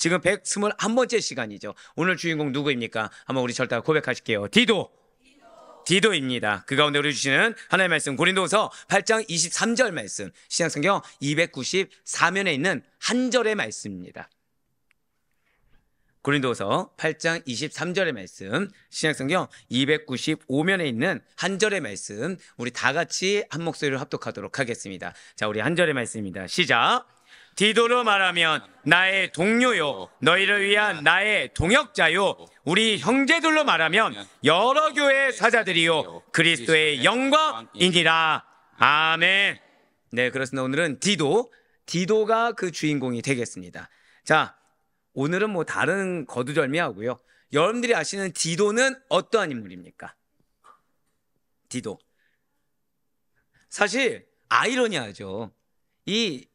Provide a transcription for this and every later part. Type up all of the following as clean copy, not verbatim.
지금 121번째 시간이죠. 오늘 주인공 누구입니까? 한번 우리 절대 고백하실게요. 디도입니다. 그 가운데 우리 주시는 하나님의 말씀 고린도서 8장 23절 말씀, 신약성경 294면에 있는 한 절의 말씀입니다. 고린도서 8장 23절의 말씀, 신약성경 295면에 있는 한 절의 말씀, 우리 다 같이 한 목소리로 합독하도록 하겠습니다. 자, 우리 한 절의 말씀입니다. 시작. 디도로 말하면 나의 동료요, 너희를 위한 나의 동역자요, 우리 형제들로 말하면 여러 교회의 사자들이요, 그리스도의 영광이니라. 아멘. 네, 그렇습니다. 오늘은 디도가 그 주인공이 되겠습니다. 자, 오늘은 뭐 다른 거두절미하고요. 여러분들이 아시는 디도는 어떠한 인물입니까? 디도. 사실 아이러니하죠. 이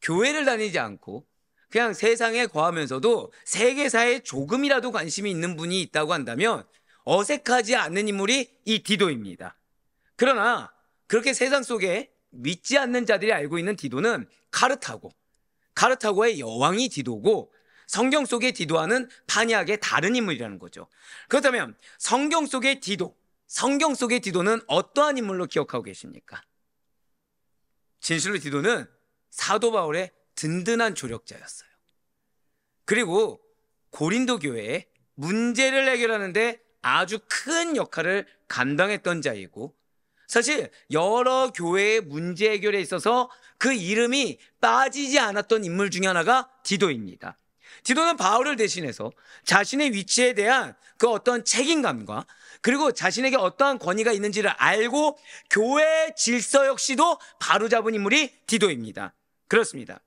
교회를 다니지 않고 그냥 세상에 거하면서도 세계사에 조금이라도 관심이 있는 분이 있다고 한다면 어색하지 않는 인물이 이 디도입니다. 그러나 그렇게 세상 속에 믿지 않는 자들이 알고 있는 디도는 카르타고의 여왕이 디도고, 성경 속의 디도와는 판이하게 다른 인물이라는 거죠. 그렇다면 성경 속의 디도는 어떠한 인물로 기억하고 계십니까? 진실로 디도는 사도 바울의 든든한 조력자였어요. 그리고 고린도 교회에 문제를 해결하는데 아주 큰 역할을 감당했던 자이고, 사실 여러 교회의 문제 해결에 있어서 그 이름이 빠지지 않았던 인물 중에 하나가 디도입니다. 디도는 바울을 대신해서 자신의 위치에 대한 그 어떤 책임감과 그리고 자신에게 어떠한 권위가 있는지를 알고 교회 질서 역시도 바로잡은 인물이 디도입니다. 그렇습니다.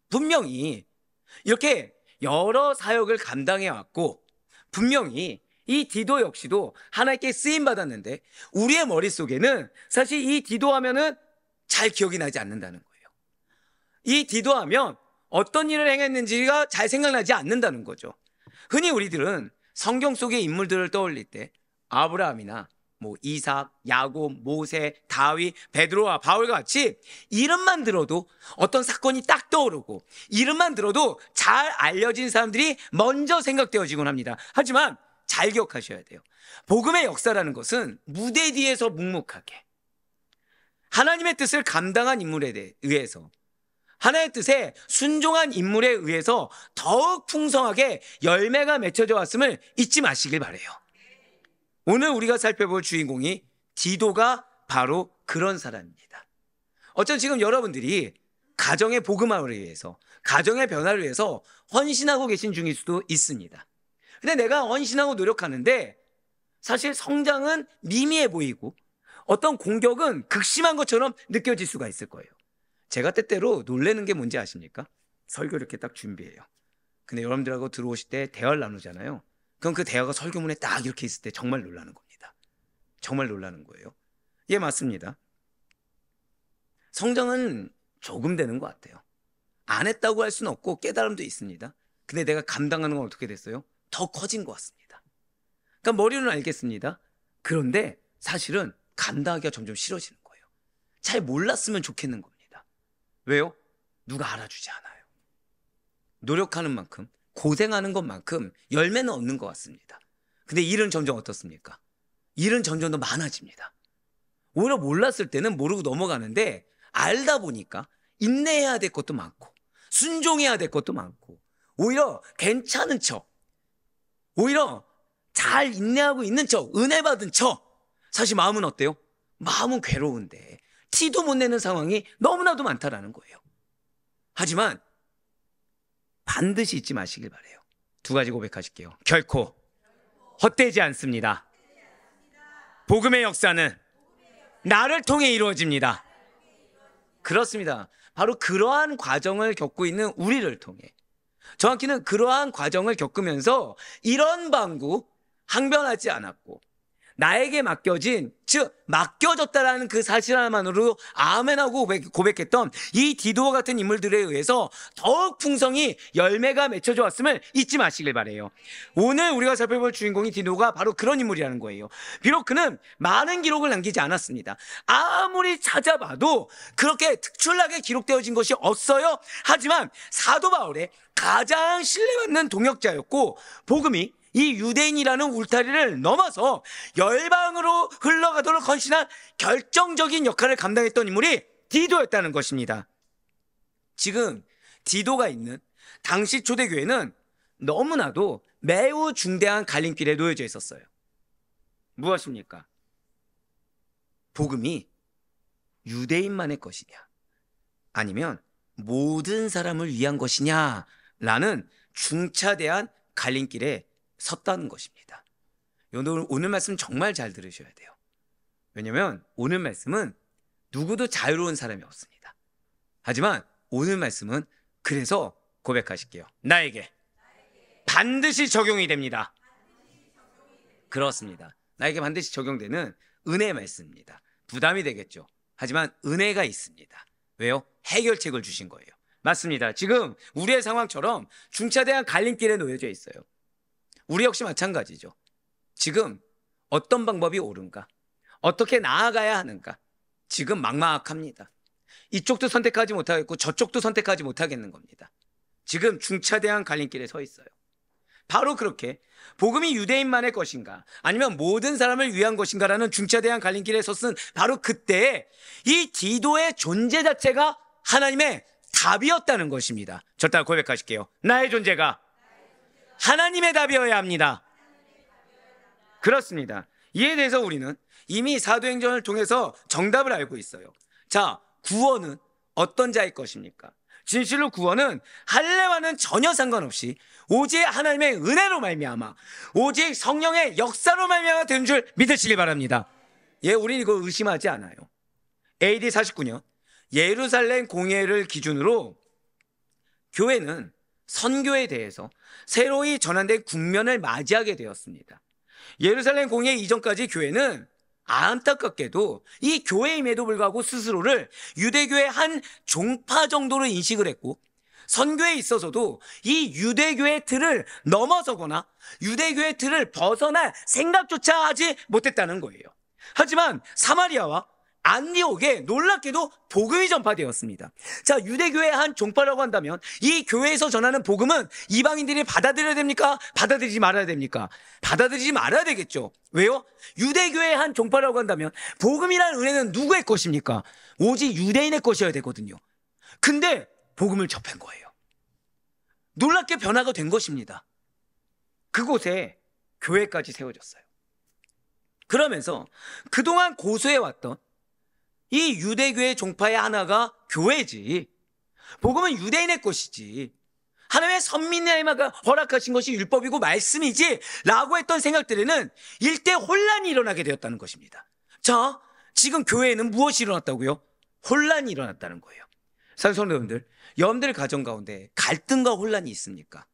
분명히 이렇게 여러 사역을 감당해왔고, 분명히 이 디도 역시도 하나님께 쓰임받았는데 우리의 머릿속에는 사실 이 디도 하면은 잘 기억이 나지 않는다는 거예요. 이 디도 하면 어떤 일을 행했는지가 잘 생각나지 않는다는 거죠. 흔히 우리들은 성경 속의 인물들을 떠올릴 때 아브라함이나 이삭, 야곱, 모세, 다윗, 베드로와 바울과 같이 이름만 들어도 어떤 사건이 딱 떠오르고 이름만 들어도 잘 알려진 사람들이 먼저 생각되어지곤 합니다. 하지만 잘 기억하셔야 돼요. 복음의 역사라는 것은 무대 뒤에서 묵묵하게 하나님의 뜻을 감당한 인물에 의해서, 하나의 뜻에 순종한 인물에 의해서 더욱 풍성하게 열매가 맺혀져 왔음을 잊지 마시길 바라요. 오늘 우리가 살펴볼 주인공이 디도가 바로 그런 사람입니다. 어쩌면 지금 여러분들이 가정의 복음화를 위해서, 가정의 변화를 위해서 헌신하고 계신 중일 수도 있습니다. 근데 내가 헌신하고 노력하는데 사실 성장은 미미해 보이고 어떤 공격은 극심한 것처럼 느껴질 수가 있을 거예요. 제가 때때로 놀라는 게 뭔지 아십니까? 설교 이렇게 딱 준비해요. 근데 여러분들하고 들어오실 때 대화를 나누잖아요. 그럼 그 대화가 설교문에 딱 이렇게 있을 때 정말 놀라는 겁니다. 정말 놀라는 거예요. 예, 맞습니다. 성장은 조금 되는 것 같아요. 안 했다고 할 수는 없고 깨달음도 있습니다. 근데 내가 감당하는 건 어떻게 됐어요? 더 커진 것 같습니다. 그러니까 머리로는 알겠습니다. 그런데 사실은 감당하기가 점점 싫어지는 거예요. 잘 몰랐으면 좋겠는 겁니다. 왜요? 누가 알아주지 않아요. 노력하는 만큼, 고생하는 것만큼 열매는 얻는 것 같습니다. 근데 일은 점점 어떻습니까? 일은 점점 더 많아집니다. 오히려 몰랐을 때는 모르고 넘어가는데 알다 보니까 인내해야 될 것도 많고 순종해야 될 것도 많고, 오히려 괜찮은 척, 오히려 잘 인내하고 있는 척, 은혜 받은 척, 사실 마음은 어때요? 마음은 괴로운데 티도 못 내는 상황이 너무나도 많다라는 거예요. 하지만 반드시 잊지 마시길 바라요. 두 가지 고백하실게요. 결코 헛되지 않습니다. 복음의 역사는 나를 통해 이루어집니다. 그렇습니다. 바로 그러한 과정을 겪고 있는 우리를 통해, 정확히는 그러한 과정을 겪으면서 이런 방구 항변하지 않았고 나에게 맡겨진, 즉 맡겨졌다라는 그 사실 하나만으로 아멘하고 고백했던 이 디도와 같은 인물들에 의해서 더욱 풍성히 열매가 맺혀져 왔음을 잊지 마시길 바래요. 오늘 우리가 살펴볼 주인공이 디도가 바로 그런 인물이라는 거예요. 비록 그는 많은 기록을 남기지 않았습니다. 아무리 찾아봐도 그렇게 특출나게 기록되어진 것이 없어요. 하지만 사도 바울의 가장 신뢰받는 동역자였고, 복음이 이 유대인이라는 울타리를 넘어서 열방으로 흘러가도록 헌신한 결정적인 역할을 감당했던 인물이 디도였다는 것입니다. 지금 디도가 있는 당시 초대교회는 너무나도 매우 중대한 갈림길에 놓여져 있었어요. 무엇입니까? 복음이 유대인만의 것이냐, 아니면 모든 사람을 위한 것이냐라는 중차대한 갈림길에 섰다는 것입니다. 오늘 말씀 정말 잘 들으셔야 돼요. 왜냐하면 오늘 말씀은 누구도 자유로운 사람이 없습니다. 하지만 오늘 말씀은, 그래서 고백하실게요. 나에게 반드시 적용이 됩니다. 그렇습니다. 나에게 반드시 적용되는 은혜의 말씀입니다. 부담이 되겠죠. 하지만 은혜가 있습니다. 왜요? 해결책을 주신 거예요. 맞습니다. 지금 우리의 상황처럼 중차대한 갈림길에 놓여져 있어요. 우리 역시 마찬가지죠. 지금 어떤 방법이 옳은가? 어떻게 나아가야 하는가? 지금 막막합니다. 이쪽도 선택하지 못하겠고 저쪽도 선택하지 못하겠는 겁니다. 지금 중차대한 갈림길에 서 있어요. 바로 그렇게 복음이 유대인만의 것인가, 아니면 모든 사람을 위한 것인가라는 중차대한 갈림길에 섰은 바로 그때에 이 디도의 존재 자체가 하나님의 답이었다는 것입니다. 저 따라 고백하실게요. 나의 존재가 하나님의 답이어야 합니다. 그렇습니다. 이에 대해서 우리는 이미 사도행전을 통해서 정답을 알고 있어요. 자, 구원은 어떤 자의 것입니까? 진실로 구원은 할례와는 전혀 상관없이 오직 하나님의 은혜로 말미암아, 오직 성령의 역사로 말미암아 되는 줄 믿으시기 바랍니다. 예, 우리는 이거 의심하지 않아요. AD 49년 예루살렘 공회를 기준으로 교회는 선교에 대해서 새로이 전환된 국면을 맞이하게 되었습니다. 예루살렘 공회 이전까지 교회는 안타깝게도 이 교회임에도 불구하고 스스로를 유대교의 한 종파 정도로 인식을 했고, 선교에 있어서도 이 유대교의 틀을 넘어서거나 유대교의 틀을 벗어날 생각조차 하지 못했다는 거예요. 하지만 사마리아와 안디옥에 놀랍게도 복음이 전파되었습니다. 자, 유대교의 한 종파라고 한다면 이 교회에서 전하는 복음은 이방인들이 받아들여야 됩니까? 받아들이지 말아야 됩니까? 받아들이지 말아야 되겠죠. 왜요? 유대교의 한 종파라고 한다면 복음이라는 은혜는 누구의 것입니까? 오직 유대인의 것이어야 되거든요. 근데 복음을 접한 거예요. 놀랍게 변화가 된 것입니다. 그곳에 교회까지 세워졌어요. 그러면서 그동안 고수해왔던 이 유대교의 종파의 하나가 교회지, 복음은 유대인의 것이지, 하나님의 선민의마가 허락하신 것이 율법이고 말씀이지 라고 했던 생각들에는 일대 혼란이 일어나게 되었다는 것입니다. 자, 지금 교회에는 무엇이 일어났다고요? 혼란이 일어났다는 거예요. 사랑하는 여러분들 가정 가운데 갈등과 혼란이 있습니까?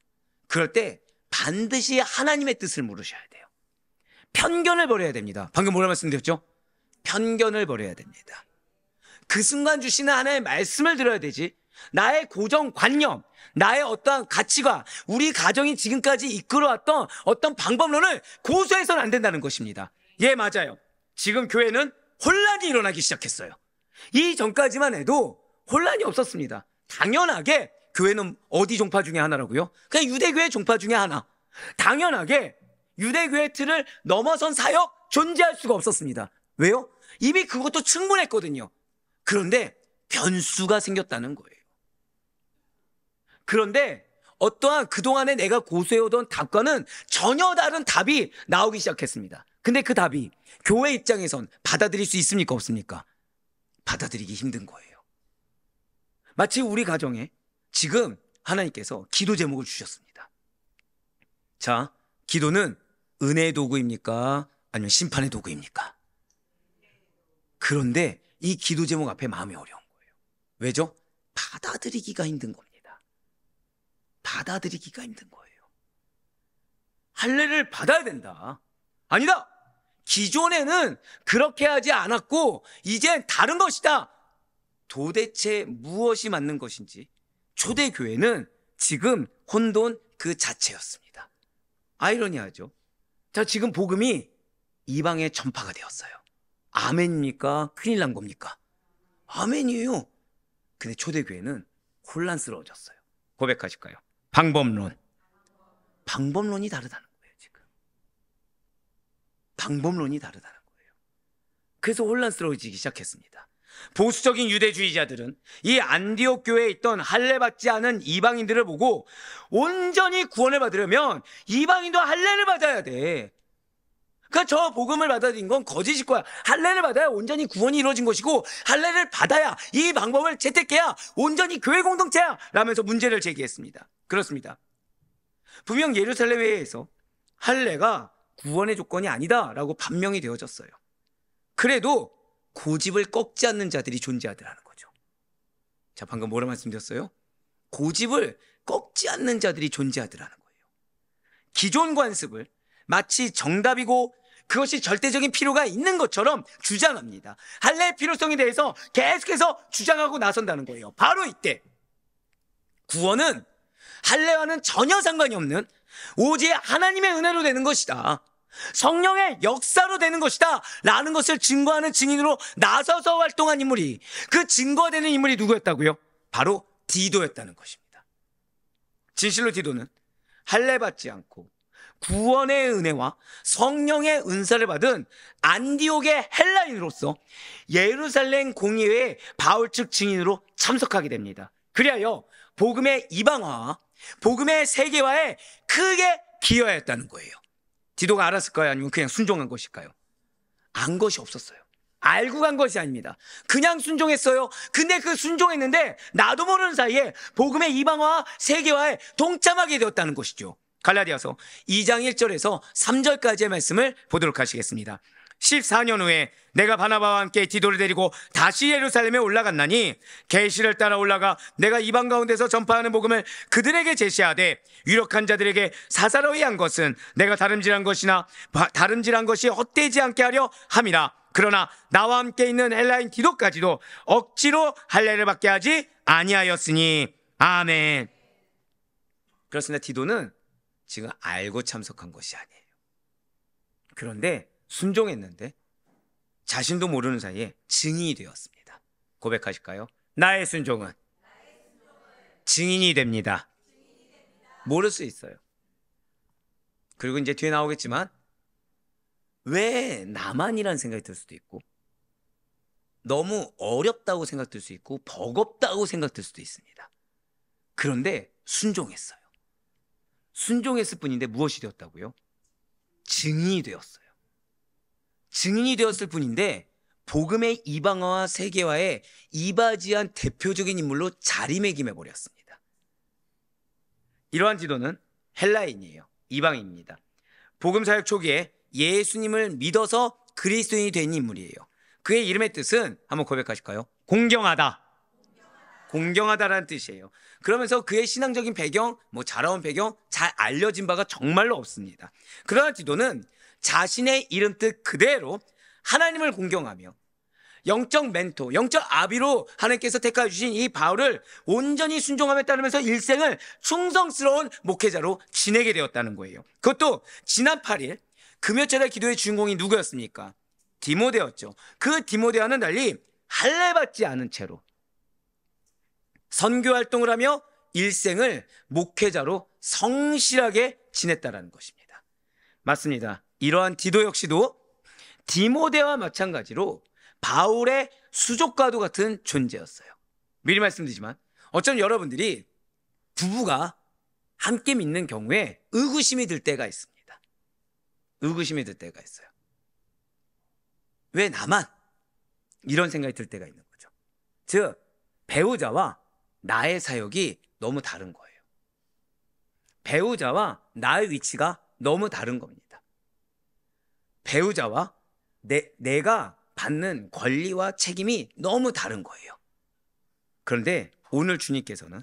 그럴 때 반드시 하나님의 뜻을 물으셔야 돼요. 편견을 버려야 됩니다. 방금 뭐라 말씀드렸죠? 편견을 버려야 됩니다. 그 순간 주시는 하나님의 말씀을 들어야 되지, 나의 고정관념, 나의 어떠한 가치가, 우리 가정이 지금까지 이끌어왔던 어떤 방법론을 고수해서는 안 된다는 것입니다. 예, 맞아요. 지금 교회는 혼란이 일어나기 시작했어요. 이전까지만 해도 혼란이 없었습니다. 당연하게 교회는 어디 종파 중에 하나라고요? 그냥 유대교의 종파 중에 하나. 당연하게 유대교의 틀을 넘어선 사역 존재할 수가 없었습니다. 왜요? 이미 그것도 충분했거든요. 그런데 변수가 생겼다는 거예요. 그런데 어떠한 그동안에 내가 고수해오던 답과는 전혀 다른 답이 나오기 시작했습니다. 근데 그 답이 교회 입장에선 받아들일 수 있습니까? 없습니까? 받아들이기 힘든 거예요. 마치 우리 가정에 지금 하나님께서 기도 제목을 주셨습니다. 자, 기도는 은혜의 도구입니까? 아니면 심판의 도구입니까? 그런데 이 기도 제목 앞에 마음이 어려운 거예요. 왜죠? 받아들이기가 힘든 겁니다. 받아들이기가 힘든 거예요. 할례를 받아야 된다. 아니다. 기존에는 그렇게 하지 않았고 이젠 다른 것이다. 도대체 무엇이 맞는 것인지 초대교회는 지금 혼돈 그 자체였습니다. 아이러니하죠. 자, 지금 복음이 이방에 전파가 되었어요. 아멘입니까? 큰일 난 겁니까? 아멘이에요. 근데 초대교회는 혼란스러워졌어요. 고백하실까요? 방법론이 다르다는 거예요. 지금 방법론이 다르다는 거예요. 그래서 혼란스러워지기 시작했습니다. 보수적인 유대주의자들은 이 안디옥 교회에 있던 할례받지 않은 이방인들을 보고 온전히 구원을 받으려면 이방인도 할례를 받아야 돼. 그러니까 저 복음을 받아들인 건 거짓일 거야. 할례를 받아야 온전히 구원이 이루어진 것이고, 할례를 받아야, 이 방법을 채택해야 온전히 교회 공동체야 라면서 문제를 제기했습니다. 그렇습니다. 분명 예루살렘 회의에서 할례가 구원의 조건이 아니다 라고 반명이 되어졌어요. 그래도 고집을 꺾지 않는 자들이 존재하더라는 거죠. 자, 방금 뭐라 말씀드렸어요? 고집을 꺾지 않는 자들이 존재하더라는 거예요. 기존 관습을 마치 정답이고 그것이 절대적인 필요가 있는 것처럼 주장합니다. 할례의 필요성에 대해서 계속해서 주장하고 나선다는 거예요. 바로 이때 구원은 할례와는 전혀 상관이 없는 오직 하나님의 은혜로 되는 것이다, 성령의 역사로 되는 것이다 라는 것을 증거하는 증인으로 나서서 활동한 인물이, 그 증거되는 인물이 누구였다고요? 바로 디도였다는 것입니다. 진실로 디도는 할례 받지 않고 구원의 은혜와 성령의 은사를 받은 안디옥의 헬라인으로서 예루살렘 공의회의 바울 측 증인으로 참석하게 됩니다. 그리하여 복음의 이방화와 복음의 세계화에 크게 기여하였다는 거예요. 디도가 알았을까요? 아니면 그냥 순종한 것일까요? 안 것이 없었어요. 알고 간 것이 아닙니다. 그냥 순종했어요. 근데 그 순종했는데 나도 모르는 사이에 복음의 이방화와 세계화에 동참하게 되었다는 것이죠. 갈라디아서 2장 1절에서 3절까지의 말씀을 보도록 하시겠습니다. 14년 후에 내가 바나바와 함께 디도를 데리고 다시 예루살렘에 올라갔나니 계시를 따라 올라가 내가 이방 가운데서 전파하는 복음을 그들에게 제시하되 유력한 자들에게 사사로이 한 것은 내가 다름질한 것이 헛되지 않게 하려 함이라. 그러나 나와 함께 있는 헬라인 디도까지도 억지로 할례를 받게 하지 아니하였으니. 아멘. 그렇습니다. 디도는 지금 알고 참석한 것이 아니에요. 그런데 순종했는데 자신도 모르는 사이에 증인이 되었습니다. 고백하실까요? 나의 순종은 증인이 됩니다. 모를 수 있어요. 그리고 이제 뒤에 나오겠지만 왜 나만이라는 생각이 들 수도 있고, 너무 어렵다고 생각될 수 있고, 버겁다고 생각될 수도 있습니다. 그런데 순종했어요. 순종했을 뿐인데 무엇이 되었다고요? 증인이 되었어요. 증인이 되었을 뿐인데 복음의 이방화와 세계화에 이바지한 대표적인 인물로 자리매김해 버렸습니다. 이러한 디도는 헬라인이에요. 이방인입니다. 복음 사역 초기에 예수님을 믿어서 그리스도인이 된 인물이에요. 그의 이름의 뜻은 한번 고백하실까요? 공경하다. 공경하다라는 뜻이에요. 그러면서 그의 신앙적인 배경, 자라온 배경 잘 알려진 바가 정말로 없습니다. 그러나 디도는 자신의 이름 뜻 그대로 하나님을 공경하며 영적 멘토, 영적 아비로 하나님께서 택하여 주신 이 바울을 온전히 순종함에 따르면서 일생을 충성스러운 목회자로 지내게 되었다는 거예요. 그것도 지난 8일 금요철의 기도의 주인공이 누구였습니까? 디모데였죠. 그 디모데와는 달리 할례받지 않은 채로 선교 활동을 하며 일생을 목회자로 성실하게 지냈다라는 것입니다. 맞습니다. 이러한 디도 역시도 디모데와 마찬가지로 바울의 수족과도 같은 존재였어요. 미리 말씀드리지만 어쩌면 여러분들이 부부가 함께 믿는 경우에 의구심이 들 때가 있습니다. 의구심이 들 때가 있어요. 왜 나만? 이런 생각이 들 때가 있는 거죠. 즉 배우자와 나의 사역이 너무 다른 거예요. 배우자와 나의 위치가 너무 다른 겁니다. 배우자와 내가 받는 권리와 책임이 너무 다른 거예요. 그런데 오늘 주님께서는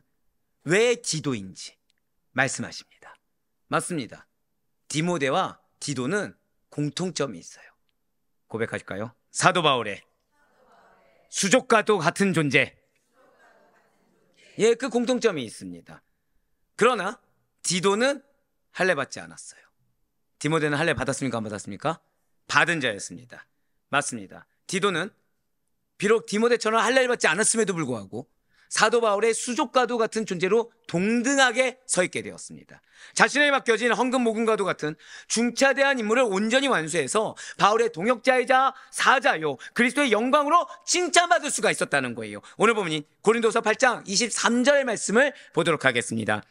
왜 디도인지 말씀하십니다. 맞습니다. 디모데와 디도는 공통점이 있어요. 고백하실까요? 사도 바울의 수족과도 같은 존재. 예, 그 공통점이 있습니다. 그러나 디도는 할례 받지 않았어요. 디모데는 할례 받았습니까? 안 받았습니까? 받은 자였습니다. 맞습니다. 디도는 비록 디모데처럼 할례를 받지 않았음에도 불구하고 사도 바울의 수족과도 같은 존재로 동등하게 서 있게 되었습니다. 자신에게 맡겨진 헌금 모금과도 같은 중차대한 임무를 온전히 완수해서 바울의 동역자이자 사자요 그리스도의 영광으로 칭찬받을 수가 있었다는 거예요. 오늘 보면 고린도서 8장 23절의 말씀을 보도록 하겠습니다.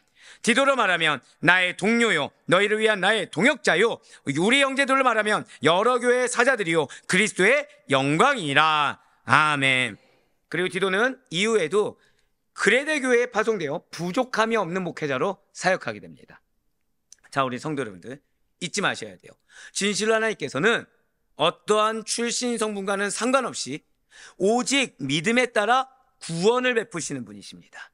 디도로 말하면 나의 동료요 너희를 위한 나의 동역자요 우리 형제들로 말하면 여러 교회의 사자들이요 그리스도의 영광이라. 아멘. 그리고 디도는 이후에도 그레데 교회에 파송되어 부족함이 없는 목회자로 사역하게 됩니다. 자, 우리 성도 여러분들 잊지 마셔야 돼요. 진실로 하나님께서는 어떠한 출신 성분과는 상관없이 오직 믿음에 따라 구원을 베푸시는 분이십니다.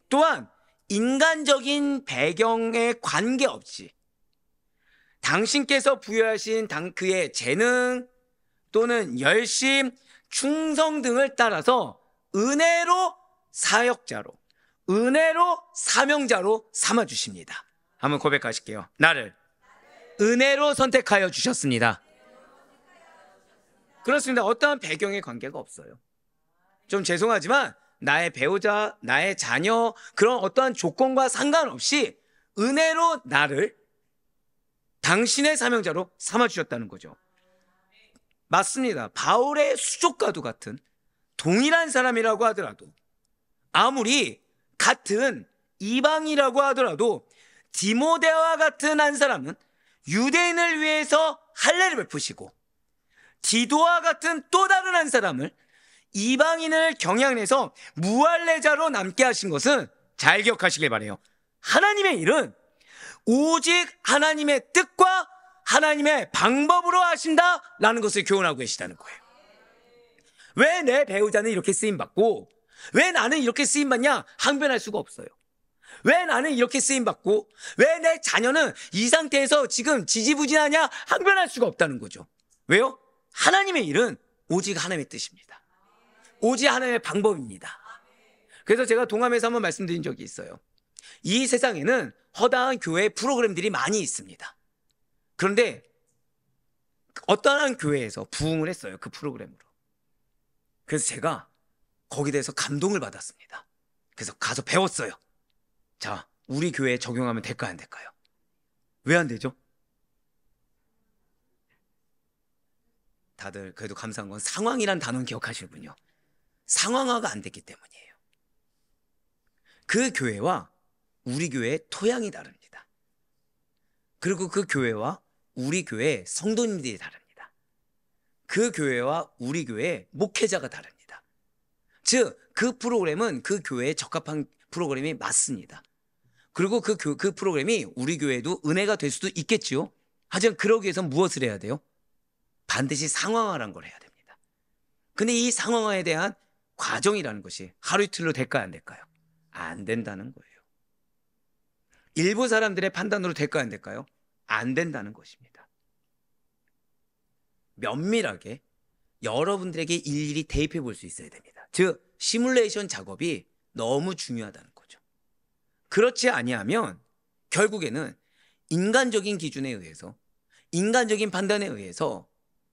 또한 인간적인 배경에 관계없이 당신께서 부여하신 그의 재능 또는 열심, 충성 등을 따라서 은혜로 사역자로, 은혜로 사명자로 삼아주십니다. 한번 고백하실게요. 나를 은혜로 선택하여 주셨습니다. 그렇습니다. 어떠한 배경에 관계가 없어요. 좀 죄송하지만 나의 배우자, 나의 자녀 그런 어떠한 조건과 상관없이 은혜로 나를 당신의 사명자로 삼아주셨다는 거죠. 맞습니다. 바울의 수족과도 같은 동일한 사람이라고 하더라도 아무리 같은 이방이라고 하더라도 디모데와 같은 한 사람은 유대인을 위해서 할례를 베푸시고 디도와 같은 또 다른 한 사람을 이방인을 경향내서 무할례자로 남게 하신 것은 잘 기억하시길 바라요. 하나님의 일은 오직 하나님의 뜻과 하나님의 방법으로 하신다라는 것을 교훈하고 계시다는 거예요. 왜 내 배우자는 이렇게 쓰임받고 왜 나는 이렇게 쓰임받냐? 항변할 수가 없어요. 왜 나는 이렇게 쓰임받고 왜 내 자녀는 이 상태에서 지금 지지부진하냐? 항변할 수가 없다는 거죠. 왜요? 하나님의 일은 오직 하나님의 뜻입니다. 오직 하나님의 방법입니다. 그래서 제가 동함에서 한번 말씀드린 적이 있어요. 이 세상에는 허다한 교회 프로그램들이 많이 있습니다. 그런데 어떠한 교회에서 부흥을 했어요. 그 프로그램으로. 그래서 제가 거기에 대해서 감동을 받았습니다. 그래서 가서 배웠어요. 자, 우리 교회에 적용하면 될까요? 안 될까요? 왜 안 되죠? 다들 그래도 감사한 건 상황이란 단어는 기억하시는군요. 상황화가 안 됐기 때문이에요. 그 교회와 우리 교회의 토양이 다릅니다. 그리고 그 교회와 우리 교회의 성도님들이 다릅니다. 그 교회와 우리 교회의 목회자가 다릅니다. 즉, 그 프로그램은 그 교회에 적합한 프로그램이 맞습니다. 그리고 그 프로그램이 우리 교회에도 은혜가 될 수도 있겠지요. 하지만 그러기 위해서는 무엇을 해야 돼요? 반드시 상황화라는 걸 해야 됩니다. 근데 이 상황화에 대한 과정이라는 것이 하루 이틀로 될까요? 안 될까요? 안 된다는 거예요. 일부 사람들의 판단으로 될까요? 안 될까요? 안 된다는 것입니다. 면밀하게 여러분들에게 일일이 대입해 볼 수 있어야 됩니다. 즉 시뮬레이션 작업이 너무 중요하다는 거죠. 그렇지 아니하면 결국에는 인간적인 기준에 의해서 인간적인 판단에 의해서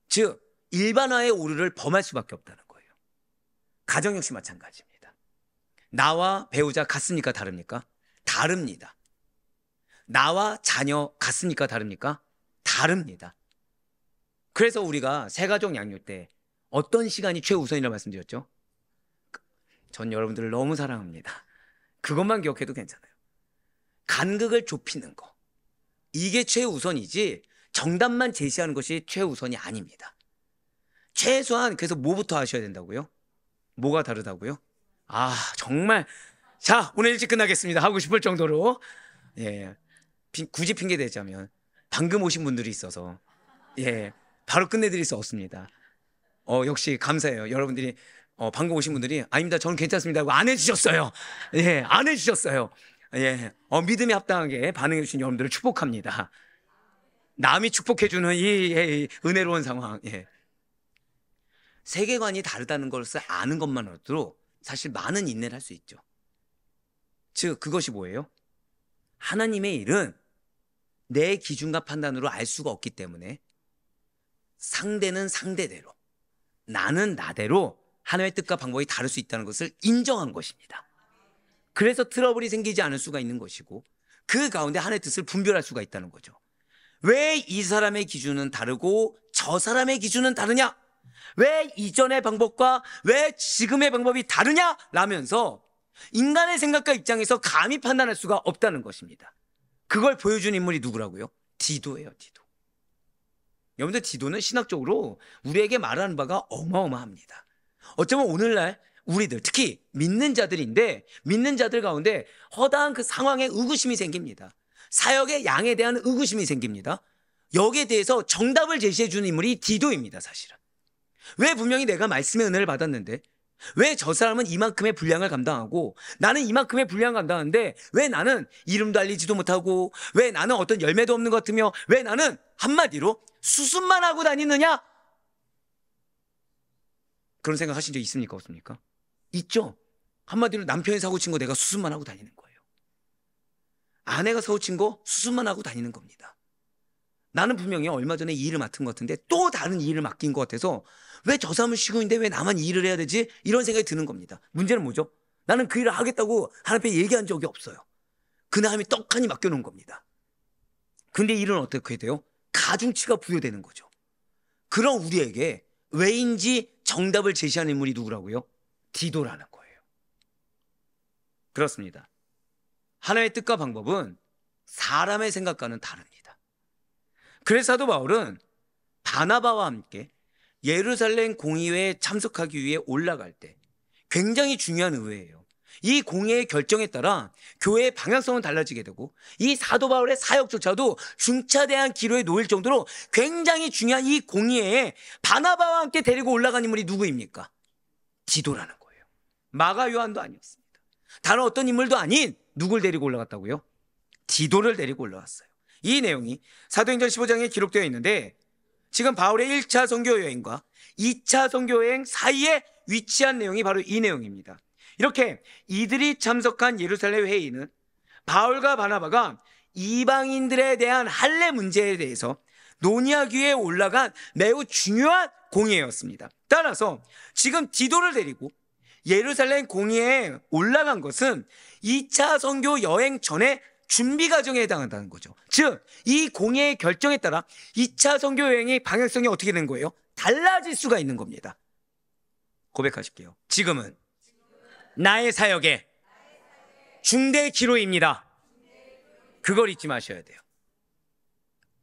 즉 일반화의 오류를 범할 수밖에 없다는 거예요. 가정 역시 마찬가지입니다. 나와 배우자 같습니까? 다릅니까? 다릅니다. 나와 자녀 같습니까? 다릅니까? 다릅니다. 그래서 우리가 새가족 양육 때 어떤 시간이 최우선이라고 말씀드렸죠? 전 여러분들을 너무 사랑합니다. 그것만 기억해도 괜찮아요. 간극을 좁히는 거, 이게 최우선이지 정답만 제시하는 것이 최우선이 아닙니다. 최소한 그래서 뭐부터 하셔야 된다고요? 뭐가 다르다고요? 아 정말 자 오늘 일찍 끝나겠습니다 하고 싶을 정도로 예 굳이 핑계 대자면 방금 오신 분들이 있어서 예 바로 끝내드릴 수 없습니다. 역시 감사해요. 여러분들이 방금 오신 분들이 아닙니다 저는 괜찮습니다 하고 안 해주셨어요. 예 안 해주셨어요. 예 믿음에 합당하게 반응해 주신 여러분들을 축복합니다. 남이 축복해주는 이 은혜로운 상황. 예 세계관이 다르다는 것을 아는 것만으로도 사실 많은 인내를 할 수 있죠. 즉 그것이 뭐예요? 하나님의 일은 내 기준과 판단으로 알 수가 없기 때문에 상대는 상대대로, 나는 나대로 하나님의 뜻과 방법이 다를 수 있다는 것을 인정한 것입니다. 그래서 트러블이 생기지 않을 수가 있는 것이고, 그 가운데 하나님의 뜻을 분별할 수가 있다는 거죠. 왜 이 사람의 기준은 다르고 저 사람의 기준은 다르냐? 왜 이전의 방법과 왜 지금의 방법이 다르냐? 라면서 인간의 생각과 입장에서 감히 판단할 수가 없다는 것입니다. 그걸 보여준 인물이 누구라고요? 디도예요, 디도. 여러분들, 디도는 신학적으로 우리에게 말하는 바가 어마어마합니다. 어쩌면 오늘날 우리들, 특히 믿는 자들인데, 믿는 자들 가운데 허다한 그 상황에 의구심이 생깁니다. 사역의 양에 대한 의구심이 생깁니다. 여기에 대해서 정답을 제시해 주는 인물이 디도입니다, 사실은. 왜 분명히 내가 말씀의 은혜를 받았는데, 왜 저 사람은 이만큼의 분량을 감당하고 나는 이만큼의 분량을 감당하는데 왜 나는 이름도 알리지도 못하고, 왜 나는 어떤 열매도 없는 것 같으며, 왜 나는 한마디로 수습만 하고 다니느냐? 그런 생각 하신 적 있습니까? 없습니까? 있죠. 한마디로 남편이 사고 친 거 내가 수습만 하고 다니는 거예요. 아내가 사고 친 거 수습만 하고 다니는 겁니다. 나는 분명히 얼마 전에 이 일을 맡은 것 같은데 또 다른 일을 맡긴 것 같아서 왜 저 사람은 쉬고 있는데 왜 나만 이 일을 해야 되지? 이런 생각이 드는 겁니다. 문제는 뭐죠? 나는 그 일을 하겠다고 하나님 앞에 얘기한 적이 없어요. 그 하나님이 떡하니 맡겨놓은 겁니다. 근데 일은 어떻게 돼요? 가중치가 부여되는 거죠. 그런 우리에게 왜인지 정답을 제시하는 인물이 누구라고요? 디도라는 거예요. 그렇습니다. 하나님의 뜻과 방법은 사람의 생각과는 다릅니다. 그래서 사도 바울은 바나바와 함께 예루살렘 공의회에 참석하기 위해 올라갈 때 굉장히 중요한 의회예요. 이 공의회의 결정에 따라 교회의 방향성은 달라지게 되고, 이 사도 바울의 사역조차도 중차대한 기로에 놓일 정도로 굉장히 중요한 이 공의회에 바나바와 함께 데리고 올라간 인물이 누구입니까? 디도라는 거예요. 마가 요한도 아니었습니다. 다른 어떤 인물도 아닌 누굴 데리고 올라갔다고요? 디도를 데리고 올라갔어요. 이 내용이 사도행전 15장에 기록되어 있는데, 지금 바울의 1차 선교 여행과 2차 선교 여행 사이에 위치한 내용이 바로 이 내용입니다. 이렇게 이들이 참석한 예루살렘 회의는 바울과 바나바가 이방인들에 대한 할례 문제에 대해서 논의하기 위해 올라간 매우 중요한 공의회였습니다. 따라서 지금 디도를 데리고 예루살렘 공의회에 올라간 것은 2차 선교 여행 전에 준비 과정에 해당한다는 거죠. 즉, 이 공의의 결정에 따라 2차 선교 여행의 방향성이 어떻게 된 거예요? 달라질 수가 있는 겁니다. 고백하실게요. 지금은 나의 사역의 중대 기로입니다. 그걸 잊지 마셔야 돼요.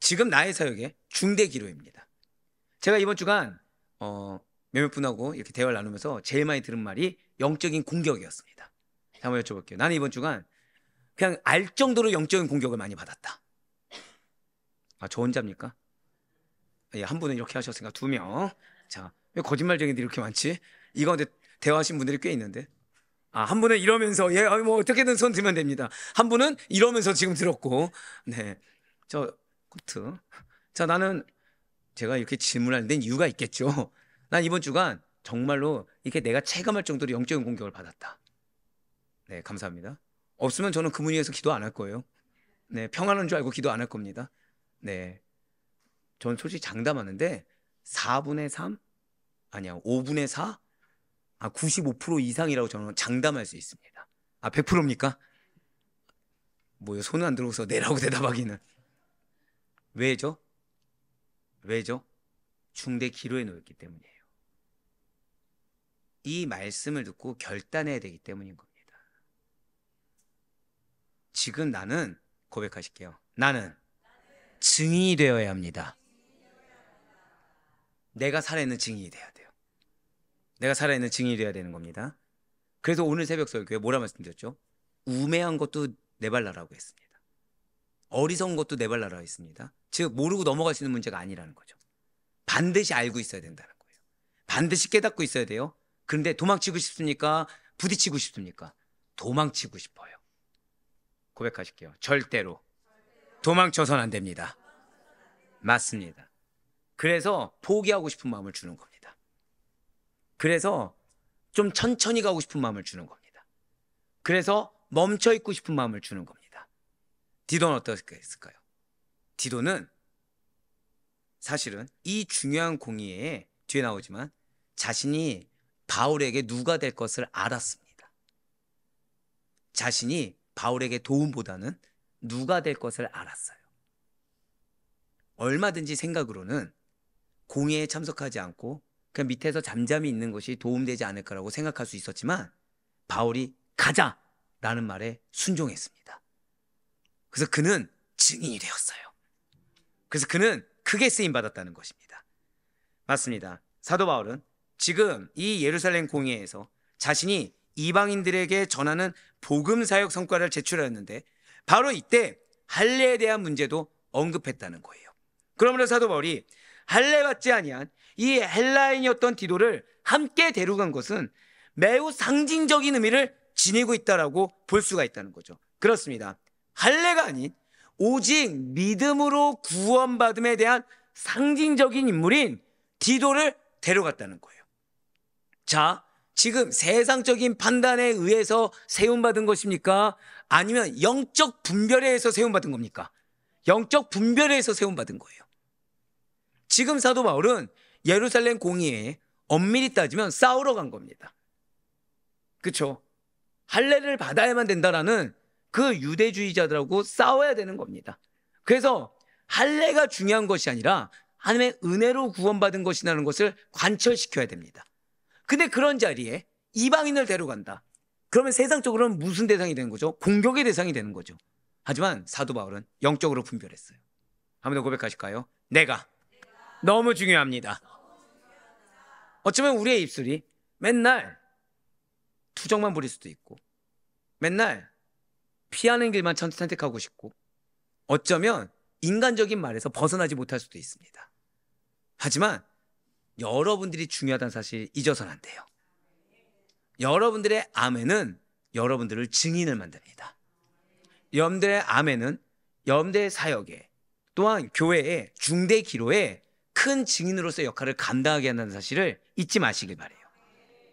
지금 나의 사역의 중대 기로입니다. 제가 이번 주간 몇몇 분하고 이렇게 대화를 나누면서 제일 많이 들은 말이 영적인 공격이었습니다. 한번 여쭤볼게요. 나는 이번 주간 그냥 알 정도로 영적인 공격을 많이 받았다. 아, 저 혼자입니까? 예, 한 분은 이렇게 하셨으니까 2명. 자, 왜 거짓말쟁이들이 이렇게 많지? 이 가운데 대화하신 분들이 꽤 있는데. 아, 한 분은 이러면서, 예, 뭐 어떻게든 손 들면 됩니다. 한 분은 이러면서 지금 들었고, 네, 저 코트. 자, 나는 제가 이렇게 질문하는 데는 이유가 있겠죠. 난 이번 주간 정말로 이렇게 내가 체감할 정도로 영적인 공격을 받았다. 네, 감사합니다. 없으면 저는 그분 위해서 기도 안 할 거예요. 네, 평안한 줄 알고 기도 안 할 겁니다. 네, 전 솔직히 장담하는데 4분의 3? 아니야, 5분의 4? 95% 이상이라고 저는 장담할 수 있습니다. 100%입니까? 뭐요, 손은 안 들어서 내라고 대답하기는. 왜죠? 왜죠? 중대 기로에 놓였기 때문이에요. 이 말씀을 듣고 결단해야 되기 때문인 겁니다. 지금 나는 고백하실게요. 나는 증인이 되어야 합니다. 내가 살아있는 증인이 돼야 돼요. 내가 살아있는 증인이 돼야 되는 겁니다. 그래서 오늘 새벽 설교에 뭐라 말씀드렸죠? 우매한 것도 내발라라고 했습니다. 어리석은 것도 내발라라고 했습니다. 즉, 모르고 넘어갈 수 있는 문제가 아니라는 거죠. 반드시 알고 있어야 된다는 거예요. 반드시 깨닫고 있어야 돼요. 그런데 도망치고 싶습니까? 부딪히고 싶습니까? 도망치고 싶어요. 고백하실게요. 절대로 도망쳐서는 안 됩니다. 맞습니다. 그래서 포기하고 싶은 마음을 주는 겁니다. 그래서 좀 천천히 가고 싶은 마음을 주는 겁니다. 그래서 멈춰 있고 싶은 마음을 주는 겁니다. 디도는 어떻게 했을까요? 디도는 사실은 이 중요한 공의에 뒤에 나오지만 자신이 바울에게 누가 될 것을 알았습니다. 자신이 바울에게 도움보다는 누가 될 것을 알았어요. 얼마든지 생각으로는 공의에 참석하지 않고 그냥 밑에서 잠잠히 있는 것이 도움되지 않을까라고 생각할 수 있었지만 바울이 가자라는 말에 순종했습니다. 그래서 그는 증인이 되었어요. 그래서 그는 크게 쓰임받았다는 것입니다. 맞습니다. 사도 바울은 지금 이 예루살렘 공의회에서 자신이 이방인들에게 전하는 복음사역 성과를 제출하였는데 바로 이때 할례에 대한 문제도 언급했다는 거예요. 그러므로 사도 바울이 할례 받지 아니한 이 헬라인이었던 디도를 함께 데려간 것은 매우 상징적인 의미를 지니고 있다라고 볼 수가 있다는 거죠. 그렇습니다. 할례가 아닌 오직 믿음으로 구원받음에 대한 상징적인 인물인 디도를 데려갔다는 거예요. 자, 지금 세상적인 판단에 의해서 세움받은 것입니까? 아니면 영적 분별에 의해서 세움받은 겁니까? 영적 분별에 의해서 세움받은 거예요. 지금 사도 바울은 예루살렘 공의회에 엄밀히 따지면 싸우러 간 겁니다. 그렇죠? 할례를 받아야만 된다라는 그 유대주의자들하고 싸워야 되는 겁니다. 그래서 할례가 중요한 것이 아니라 하나님의 은혜로 구원받은 것이라는 것을 관철시켜야 됩니다. 근데 그런 자리에 이방인을 데려간다. 그러면 세상적으로는 무슨 대상이 되는 거죠? 공격의 대상이 되는 거죠. 하지만 사도 바울은 영적으로 분별했어요. 한 번 더 고백하실까요? 내가 너무 중요합니다. 어쩌면 우리의 입술이 맨날 투정만 부릴 수도 있고 맨날 피하는 길만 선택하고 싶고 어쩌면 인간적인 말에서 벗어나지 못할 수도 있습니다. 하지만 여러분들이 중요하다는 사실 잊어서는 안 돼요. 여러분들의 아멘은 여러분들을 증인을 만듭니다. 여러분들의 아멘은 여러분들의 사역에 또한 교회의 중대 기로에 큰 증인으로서의 역할을 감당하게 한다는 사실을 잊지 마시길 바라요.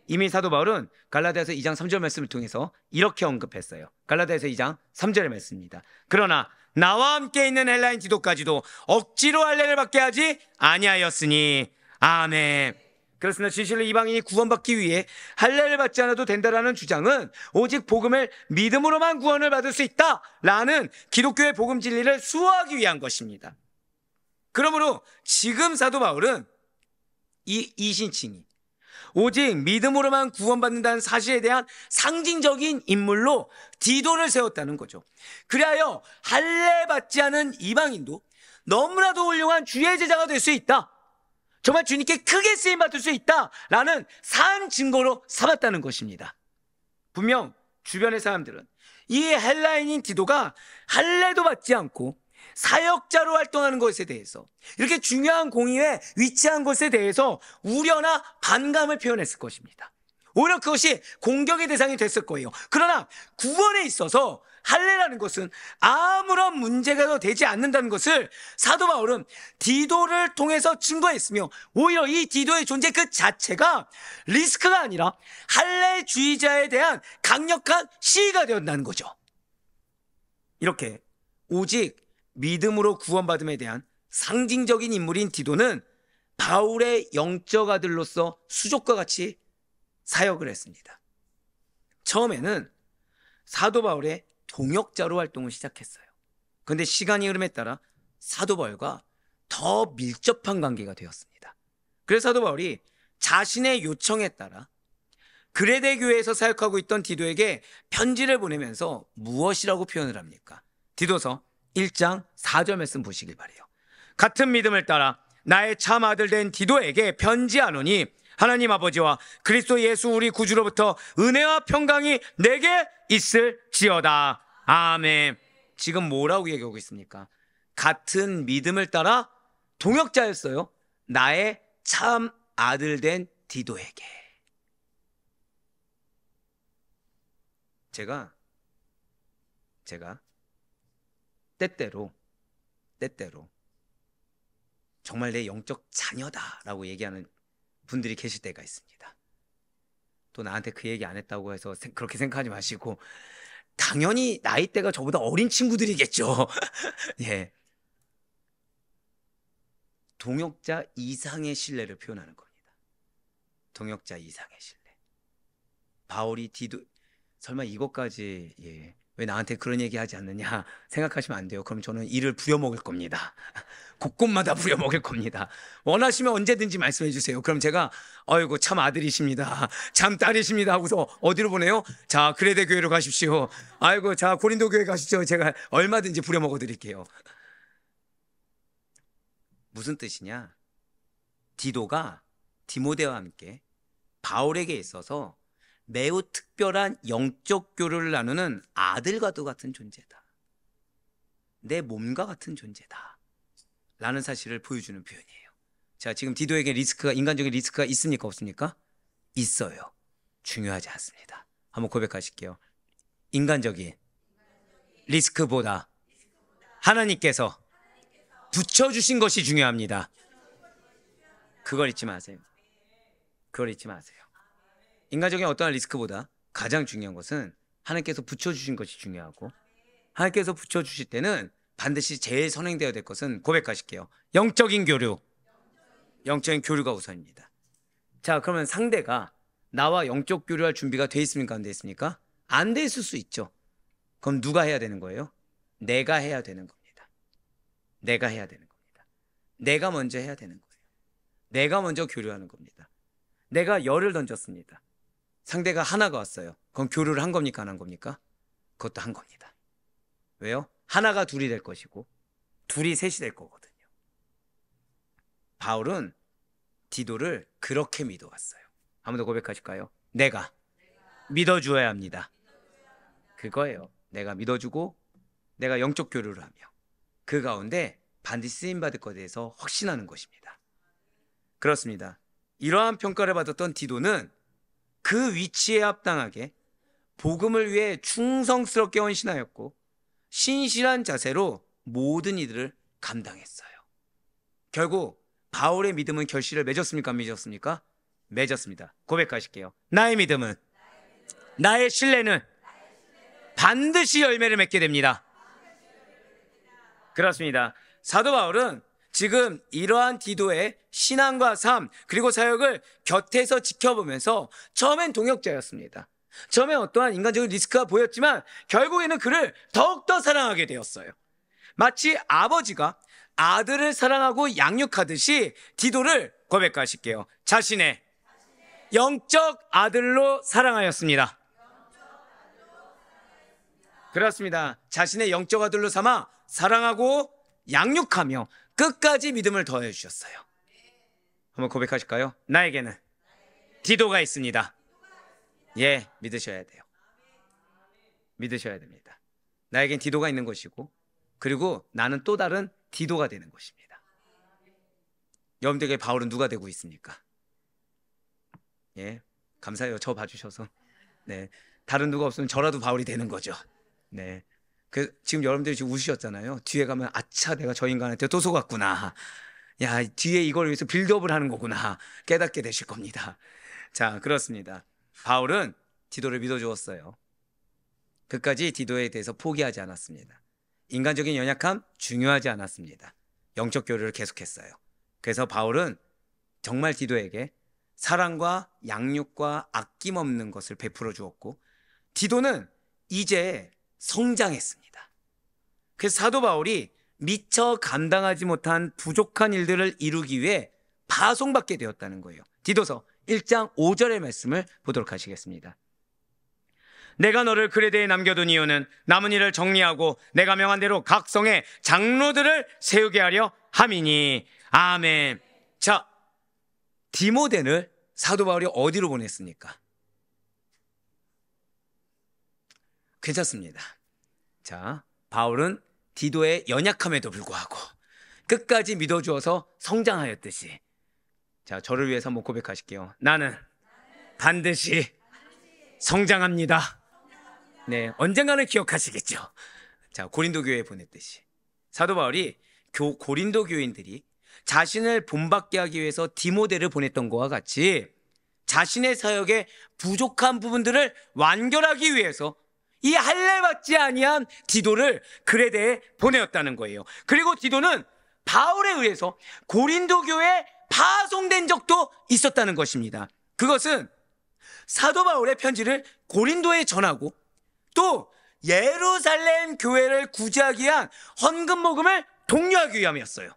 이미 사도 바울은 갈라디아서 2장 3절 말씀을 통해서 이렇게 언급했어요. 갈라디아서 2장 3절의 말씀입니다. 그러나 나와 함께 있는 헬라인 디도까지도 억지로 할례를 받게 하지 아니하였으니 아멘. 그렇습니다. 진실로 이방인이 구원받기 위해 할례를 받지 않아도 된다라는 주장은 오직 복음을 믿음으로만 구원을 받을 수 있다라는 기독교의 복음 진리를 수호하기 위한 것입니다. 그러므로 지금 사도 바울은 이 이신칭이 오직 믿음으로만 구원받는다는 사실에 대한 상징적인 인물로 디도를 세웠다는 거죠. 그리하여 할례 받지 않은 이방인도 너무나도 훌륭한 주의 제자가 될 수 있다. 정말 주님께 크게 쓰임받을 수 있다라는 산 증거로 삼았다는 것입니다. 분명 주변의 사람들은 이 헬라인인 디도가 할례도 받지 않고 사역자로 활동하는 것에 대해서 이렇게 중요한 공의에 위치한 것에 대해서 우려나 반감을 표현했을 것입니다. 오히려 그것이 공격의 대상이 됐을 거예요. 그러나 구원에 있어서 할례라는 것은 아무런 문제가 되지 않는다는 것을 사도 바울은 디도를 통해서 증거했으며 오히려 이 디도의 존재 그 자체가 리스크가 아니라 할례주의자에 대한 강력한 시위가 되었다는 거죠. 이렇게 오직 믿음으로 구원받음에 대한 상징적인 인물인 디도는 바울의 영적 아들로서 수족과 같이 사역을 했습니다. 처음에는 사도 바울의 동역자로 활동을 시작했어요. 그런데 시간이 흐름에 따라 사도 바울과 더 밀접한 관계가 되었습니다. 그래서 사도 바울이 자신의 요청에 따라 그레데 교회에서 사역하고 있던 디도에게 편지를 보내면서 무엇이라고 표현을 합니까? 디도서 1장 4절 말씀 보시길 바라요. 같은 믿음을 따라 나의 참 아들 된 디도에게 편지하노니 하나님 아버지와 그리스도 예수 우리 구주로부터 은혜와 평강이 내게 있을지어다. 아멘. 지금 뭐라고 얘기하고 있습니까? 같은 믿음을 따라 동역자였어요. 나의 참 아들 된 디도에게. 제가 때때로 정말 내 영적 자녀다라고 얘기하는 분들이 계실 때가 있습니다. 또 나한테 그 얘기 안 했다고 해서 그렇게 생각하지 마시고, 당연히 나이대가 저보다 어린 친구들이겠죠. 예. 동역자 이상의 신뢰를 표현하는 겁니다. 동역자 이상의 신뢰. 바울이 설마 이것까지, 예, 왜 나한테 그런 얘기 하지 않느냐 생각하시면 안 돼요. 그럼 저는 이를 부려먹을 겁니다. 곳곳마다 부려먹을 겁니다. 원하시면 언제든지 말씀해 주세요. 그럼 제가 아이고 참 아들이십니다, 참 딸이십니다 하고서 어디로 보내요? 자, 그레데 교회로 가십시오. 아이고, 자, 고린도 교회 가십시오. 제가 얼마든지 부려먹어 드릴게요. 무슨 뜻이냐? 디도가 디모데와 함께 바울에게 있어서 매우 특별한 영적 교류를 나누는 아들과도 같은 존재다. 내 몸과 같은 존재다 라는 사실을 보여주는 표현이에요. 자, 지금 디도에게 인간적인 리스크가 있습니까? 없습니까? 있어요. 중요하지 않습니다. 한번 고백하실게요. 인간적인 리스크보다 하나님께서 붙여주신 것이 중요합니다. 그걸 잊지 마세요. 그걸 잊지 마세요. 인간적인 어떠한 리스크보다 가장 중요한 것은 하나님께서 붙여주신 것이 중요하고, 하나님께서 붙여주실 때는 반드시 제일 선행되어야 될 것은, 고백하실게요, 영적인 교류. 영적인 교류가 우선입니다. 자, 그러면 상대가 나와 영적 교류할 준비가 돼 있습니까? 안 돼 있습니까? 안 돼 있을 수 있죠. 그럼 누가 해야 되는 거예요? 내가 해야 되는 겁니다. 내가 해야 되는 겁니다. 내가 먼저 해야 되는 거예요. 내가 먼저 교류하는 겁니다. 내가 열을 던졌습니다. 상대가 하나가 왔어요. 그럼 교류를 한 겁니까? 안 한 겁니까? 그것도 한 겁니다. 왜요? 하나가 둘이 될 것이고 둘이 셋이 될 거거든요. 바울은 디도를 그렇게 믿어왔어요. 한 번 더 고백하실까요? 내가 믿어주어야 합니다. 그거예요. 내가 믿어주고 내가 영적 교류를 하며 그 가운데 반드시 쓰임받을 것에 대해서 확신하는 것입니다. 그렇습니다. 이러한 평가를 받았던 디도는 그 위치에 합당하게 복음을 위해 충성스럽게 헌신하였고 신실한 자세로 모든 이들을 감당했어요. 결국 바울의 믿음은 결실을 맺었습니까? 안 맺었습니까? 맺었습니다. 고백하실게요. 나의 믿음은, 나의 신뢰는 반드시 열매를 맺게 됩니다. 그렇습니다. 사도 바울은 지금 이러한 디도의 신앙과 삶 그리고 사역을 곁에서 지켜보면서 처음엔 동역자였습니다. 처음에 어떠한 인간적인 리스크가 보였지만 결국에는 그를 더욱더 사랑하게 되었어요. 마치 아버지가 아들을 사랑하고 양육하듯이 디도를, 고백하실게요, 자신의 영적 아들로 사랑하였습니다. 그렇습니다. 자신의 영적 아들로 삼아 사랑하고 양육하며 끝까지 믿음을 더해 주셨어요. 한번 고백하실까요? 나에게는 디도가 있습니다. 예, 믿으셔야 돼요. 믿으셔야 됩니다. 나에겐 디도가 있는 것이고, 그리고 나는 또 다른 디도가 되는 것입니다. 여러분들에게 바울은 누가 되고 있습니까? 예, 감사해요. 저 봐주셔서. 네, 다른 누가 없으면 저라도 바울이 되는 거죠. 네, 지금 여러분들이 지금 웃으셨잖아요. 뒤에 가면 아차, 내가 저 인간한테 또 속았구나. 야, 뒤에 이걸 위해서 빌드업을 하는 거구나 깨닫게 되실 겁니다. 자, 그렇습니다. 바울은 디도를 믿어주었어요. 끝까지 디도에 대해서 포기하지 않았습니다. 인간적인 연약함 중요하지 않았습니다. 영적 교류를 계속했어요. 그래서 바울은 정말 디도에게 사랑과 양육과 아낌없는 것을 베풀어 주었고, 디도는 이제 성장했습니다. 그래서 사도 바울이 미처 감당하지 못한 부족한 일들을 이루기 위해 파송받게 되었다는 거예요. 디도서 1장 5절의 말씀을 보도록 하시겠습니다. 내가 너를 그레데에 남겨둔 이유는 남은 일을 정리하고 내가 명한 대로 각 성에 장로들을 세우게 하려 함이니. 아멘. 자, 디모데를 사도 바울이 어디로 보냈습니까? 괜찮습니다. 자, 바울은 디도의 연약함에도 불구하고 끝까지 믿어주어서 성장하였듯이, 자, 저를 위해서 한번 고백하실게요. 나는 반드시 성장합니다. 네, 언젠가는 기억하시겠죠. 자, 고린도 교회에 보냈듯이 사도 바울이 고린도 교인들이 자신을 본받게 하기 위해서 디모데를 보냈던 것과 같이 자신의 사역의 부족한 부분들을 완결하기 위해서 이 할례받지 아니한 디도를 그레데에 보내었다는 거예요. 그리고 디도는 바울에 의해서 고린도 교회에 파송된 적도 있었다는 것입니다. 그것은 사도 바울의 편지를 고린도에 전하고 또 예루살렘 교회를 구제하기 위한 헌금 모금을 독려하기 위함이었어요.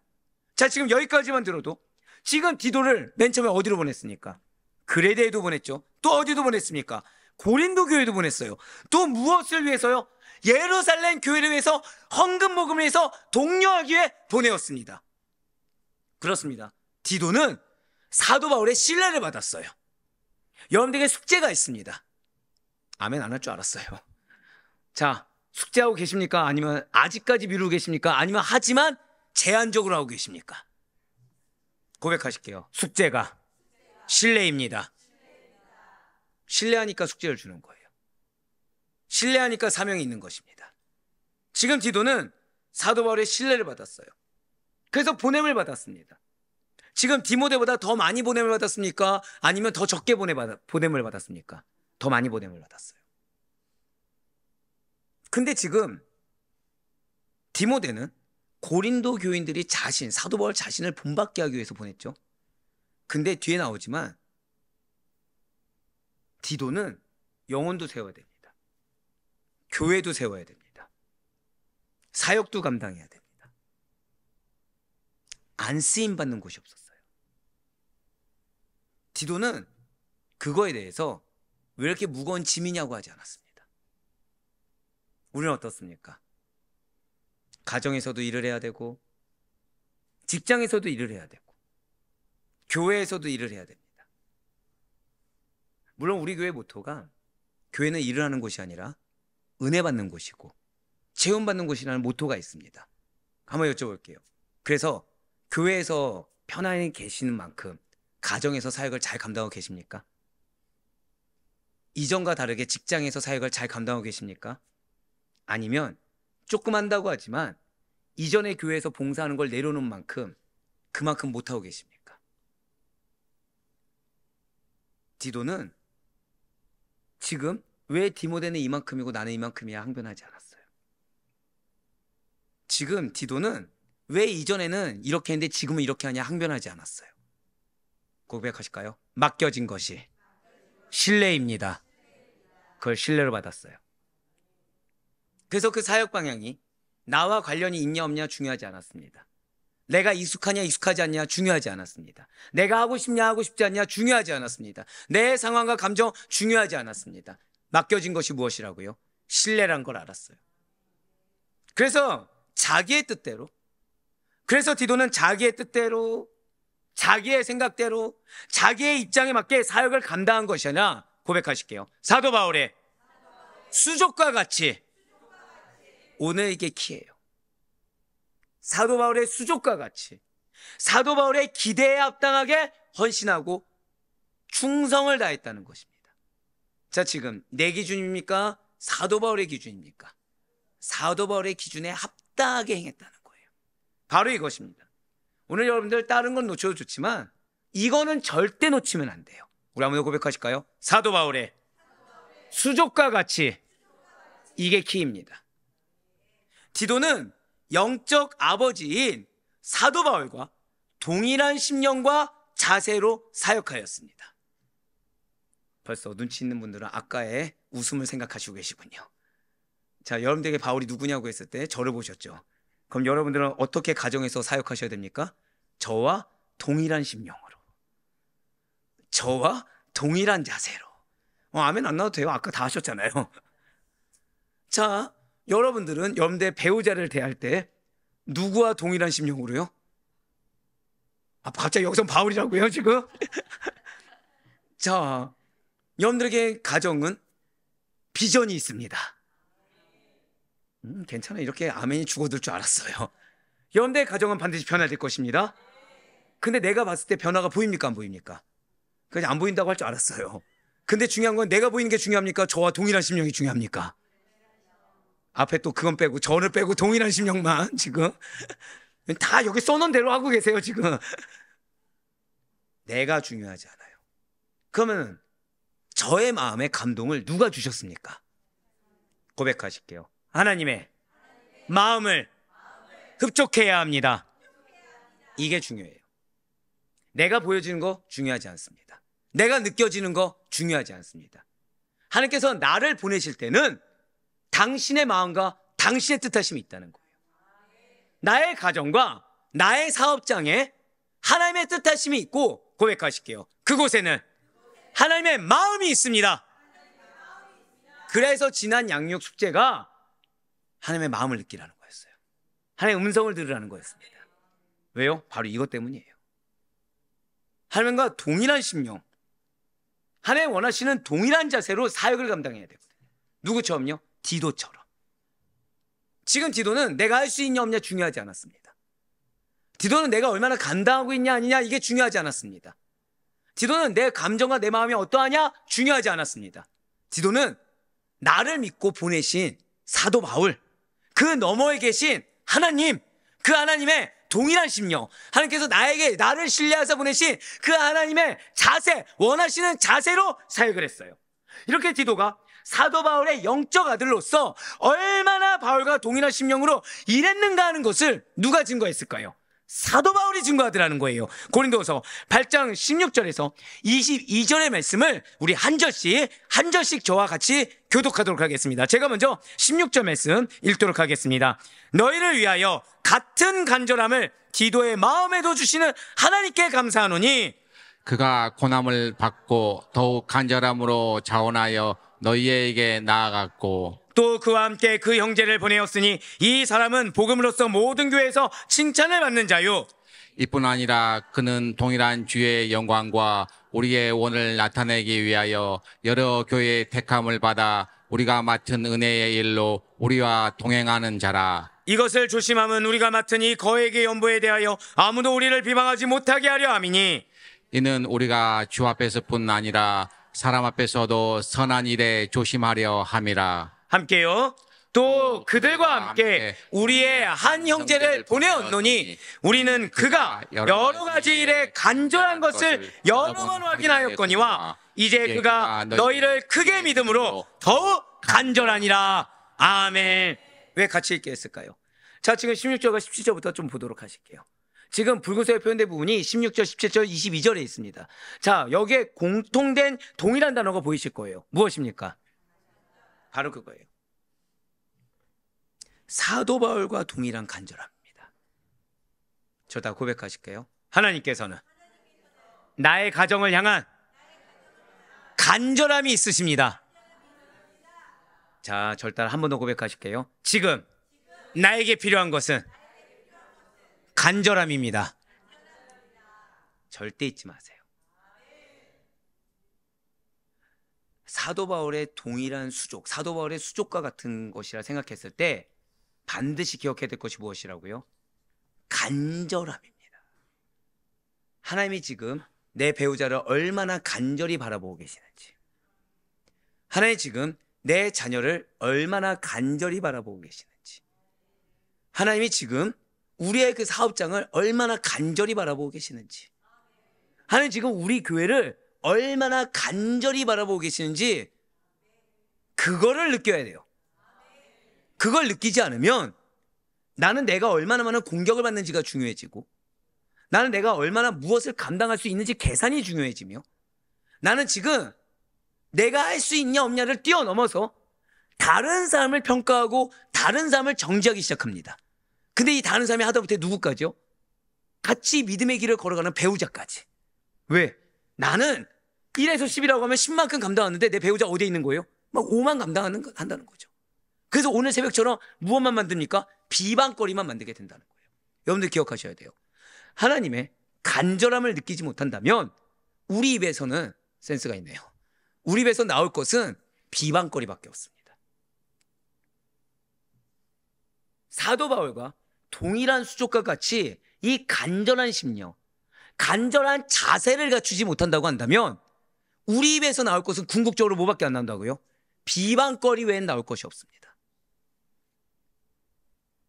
자, 지금 여기까지만 들어도 지금 디도를 맨 처음에 어디로 보냈습니까? 그레데에도 보냈죠. 또 어디도 보냈습니까? 고린도 교회도 보냈어요. 또 무엇을 위해서요? 예루살렘 교회를 위해서 헌금 모금을 위해서 독려하기 위해 보내었습니다. 그렇습니다. 디도는 사도 바울의 신뢰를 받았어요. 여러분들에게 숙제가 있습니다. 아멘 안 할 줄 알았어요. 자, 숙제하고 계십니까? 아니면 아직까지 미루고 계십니까? 아니면 하지만 제한적으로 하고 계십니까? 고백하실게요. 숙제가 신뢰입니다. 신뢰하니까 숙제를 주는 거예요. 신뢰하니까 사명이 있는 것입니다. 지금 디도는 사도 바울의 신뢰를 받았어요. 그래서 보냄을 받았습니다. 지금 디모데보다 더 많이 보냄을 받았습니까? 아니면 더 적게 보냄을 받았습니까? 더 많이 보냄을 받았어요. 근데 지금 디모데는 고린도 교인들이 사도 바울 자신을 본받게 하기 위해서 보냈죠. 근데 뒤에 나오지만 디도는 영혼도 세워야 됩니다. 교회도 세워야 됩니다. 사역도 감당해야 됩니다. 안 쓰임 받는 곳이 없었어요. 디도는 그거에 대해서 왜 이렇게 무거운 짐이냐고 하지 않았습니다. 우리는 어떻습니까? 가정에서도 일을 해야 되고 직장에서도 일을 해야 되고 교회에서도 일을 해야 됩니다. 물론 우리 교회 모토가 교회는 일을 하는 곳이 아니라 은혜 받는 곳이고 체험받는 곳이라는 모토가 있습니다. 한번 여쭤볼게요. 그래서 교회에서 편안히 계시는 만큼 가정에서 사역을 잘 감당하고 계십니까? 이전과 다르게 직장에서 사역을 잘 감당하고 계십니까? 아니면 조금 한다고 하지만 이전에 교회에서 봉사하는 걸 내려놓은 만큼 그만큼 못하고 계십니까? 디도는 지금 왜 디모데는 이만큼이고 나는 이만큼이야 항변하지 않았어요. 지금 디도는 왜 이전에는 이렇게 했는데 지금은 이렇게 하냐 항변하지 않았어요. 고백하실까요? 맡겨진 것이 신뢰입니다. 그걸 신뢰로 받았어요. 그래서 그 사역 방향이 나와 관련이 있냐 없냐 중요하지 않았습니다. 내가 익숙하냐 익숙하지 않냐 중요하지 않았습니다. 내가 하고 싶냐 하고 싶지 않냐 중요하지 않았습니다. 내 상황과 감정 중요하지 않았습니다. 맡겨진 것이 무엇이라고요? 신뢰란 걸 알았어요. 그래서 자기의 뜻대로, 그래서 디도는 자기의 뜻대로, 자기의 생각대로, 자기의 입장에 맞게 사역을 감당한 것이 아니라 고백하실게요. 사도 바울의 수족과 같이, 오늘 이게 키예요. 사도 바울의 수족과 같이 사도 바울의 기대에 합당하게 헌신하고 충성을 다했다는 것입니다. 자, 지금 내 기준입니까? 사도 바울의 기준입니까? 사도 바울의 기준에 합당하게 행했다는 거예요. 바로 이것입니다. 오늘 여러분들 다른 건 놓쳐도 좋지만 이거는 절대 놓치면 안 돼요. 우리 한번 고백하실까요? 사도 바울의 수족과 같이, 이게 키입니다. 디도는 영적 아버지인 사도 바울과 동일한 심령과 자세로 사역하였습니다. 벌써 눈치 있는 분들은 아까의 웃음을 생각하시고 계시군요. 자, 여러분들에게 바울이 누구냐고 했을 때 저를 보셨죠. 그럼 여러분들은 어떻게 가정에서 사역하셔야 됩니까? 저와 동일한 심령으로, 저와 동일한 자세로. 아멘 안 나와도 돼요. 아까 다 하셨잖아요. 자, 여러분들은 여러분들의 배우자를 대할 때 누구와 동일한 심령으로요? 갑자기 여기서 바울이라고요 지금? 자, 여러분들에게 가정은 비전이 있습니다. 괜찮아. 이렇게 아멘이 죽어들 줄 알았어요. 여러분들의 가정은 반드시 변화될 것입니다. 근데 내가 봤을 때 변화가 보입니까 안 보입니까? 그냥 안 보인다고 할 줄 알았어요. 근데 중요한 건 내가 보이는 게 중요합니까? 저와 동일한 심령이 중요합니까? 앞에 또 그건 빼고 저를 빼고 동일한 심령만 지금 다 여기 써놓은 대로 하고 계세요 지금. 내가 중요하지 않아요. 그러면 저의 마음에 감동을 누가 주셨습니까? 고백하실게요. 하나님의 마음을 흡족해야 합니다. 이게 중요해요. 내가 보여지는 거 중요하지 않습니다. 내가 느껴지는 거 중요하지 않습니다. 하나님께서 나를 보내실 때는 당신의 마음과 당신의 뜻하심이 있다는 거예요. 나의 가정과 나의 사업장에 하나님의 뜻하심이 있고, 고백하실게요. 그곳에는 하나님의 마음이 있습니다. 그래서 지난 양육 숙제가 하나님의 마음을 느끼라는 거였어요. 하나님의 음성을 들으라는 거였습니다. 왜요? 바로 이것 때문이에요. 하나님과 동일한 심령, 하나님 원하시는 동일한 자세로 사역을 감당해야 되거든요. 누구처럼요? 디도처럼. 지금 디도는 내가 할 수 있냐 없냐 중요하지 않았습니다. 디도는 내가 얼마나 감당하고 있냐 아니냐 이게 중요하지 않았습니다. 디도는 내 감정과 내 마음이 어떠하냐 중요하지 않았습니다. 디도는 나를 믿고 보내신 사도 바울, 그 너머에 계신 하나님, 그 하나님의 동일한 심령, 하나님께서 나를 신뢰하사 보내신 그 하나님의 자세, 원하시는 자세로 사역을 했어요. 이렇게 디도가 사도 바울의 영적 아들로서 얼마나 바울과 동일한 심령으로 일했는가 하는 것을 누가 증거했을까요? 사도 바울이 증거하더라는 거예요. 고린도서 8장 16절에서 22절의 말씀을 우리 한 절씩 저와 같이 교독하도록 하겠습니다. 제가 먼저 16절 말씀 읽도록 하겠습니다. 너희를 위하여 같은 간절함을 디도의 마음에도 주시는 하나님께 감사하노니 그가 고난을 받고 더욱 간절함으로 자원하여 너희에게 나아갔고 또 그와 함께 그 형제를 보내었으니 이 사람은 복음으로써 모든 교회에서 칭찬을 받는 자요. 이뿐 아니라 그는 동일한 주의 영광과 우리의 원을 나타내기 위하여 여러 교회의 택함을 받아 우리가 맡은 은혜의 일로 우리와 동행하는 자라. 이것을 조심함은 우리가 맡은 이 거액의 연보에 대하여 아무도 우리를 비방하지 못하게 하려 함이니 이는 우리가 주 앞에서뿐 아니라 사람 앞에서도 선한 일에 조심하려 함이라. 함께요. 또 그들과 함께 우리의 한 형제를 보내었노니 우리는 그가 여러 가지 일에 간절한 것을 여러 번 확인하였거니와 이제 그가 너희를 크게 믿음으로 더욱 간절하니라. 아멘. 왜 같이 읽게 했을까요? 자, 지금 16절과 17절부터 좀 보도록 하실게요. 지금 붉은색에 표현된 부분이 16절, 17절, 22절에 있습니다. 자, 여기에 공통된 동일한 단어가 보이실 거예요. 무엇입니까? 바로 그거예요. 사도 바울과 동일한 간절함입니다. 저 다 고백하실게요. 하나님께서는 나의 가정을 향한 간절함이 있으십니다. 자, 절 따라 한 번 더 고백하실게요. 지금 나에게 필요한 것은 간절함입니다. 절대 잊지 마세요. 사도 바울의 동일한 수족, 사도 바울의 수족과 같은 것이라 생각했을 때 반드시 기억해야 될 것이 무엇이라고요? 간절함입니다. 하나님이 지금 내 배우자를 얼마나 간절히 바라보고 계시는지, 하나님이 지금 내 자녀를 얼마나 간절히 바라보고 계시는지, 하나님이 지금 우리의 그 사업장을 얼마나 간절히 바라보고 계시는지, 하나님 지금 우리 교회를 얼마나 간절히 바라보고 계시는지 그거를 느껴야 돼요. 그걸 느끼지 않으면 나는 내가 얼마나 많은 공격을 받는지가 중요해지고, 나는 내가 얼마나 무엇을 감당할 수 있는지 계산이 중요해지며, 나는 지금 내가 할 수 있냐 없냐를 뛰어넘어서 다른 사람을 평가하고 다른 사람을 정지하기 시작합니다. 근데 이 다른 사람이 하다못해 누구까지요? 같이 믿음의 길을 걸어가는 배우자까지. 왜? 나는 1에서 10이라고 하면 10만큼 감당하는데 내 배우자 어디에 있는 거예요? 막 5만 한다는 거죠. 그래서 오늘 새벽처럼 무엇만 만듭니까? 비방거리만 만들게 된다는 거예요. 여러분들 기억하셔야 돼요. 하나님의 간절함을 느끼지 못한다면 우리 입에서는 센스가 있네요. 우리 입에서 나올 것은 비방거리밖에 없습니다. 사도 바울과 동일한 수족과 같이 이 간절한 심령, 간절한 자세를 갖추지 못한다고 한다면 우리 입에서 나올 것은 궁극적으로 뭐밖에 안 나온다고요? 비방거리 외엔 나올 것이 없습니다.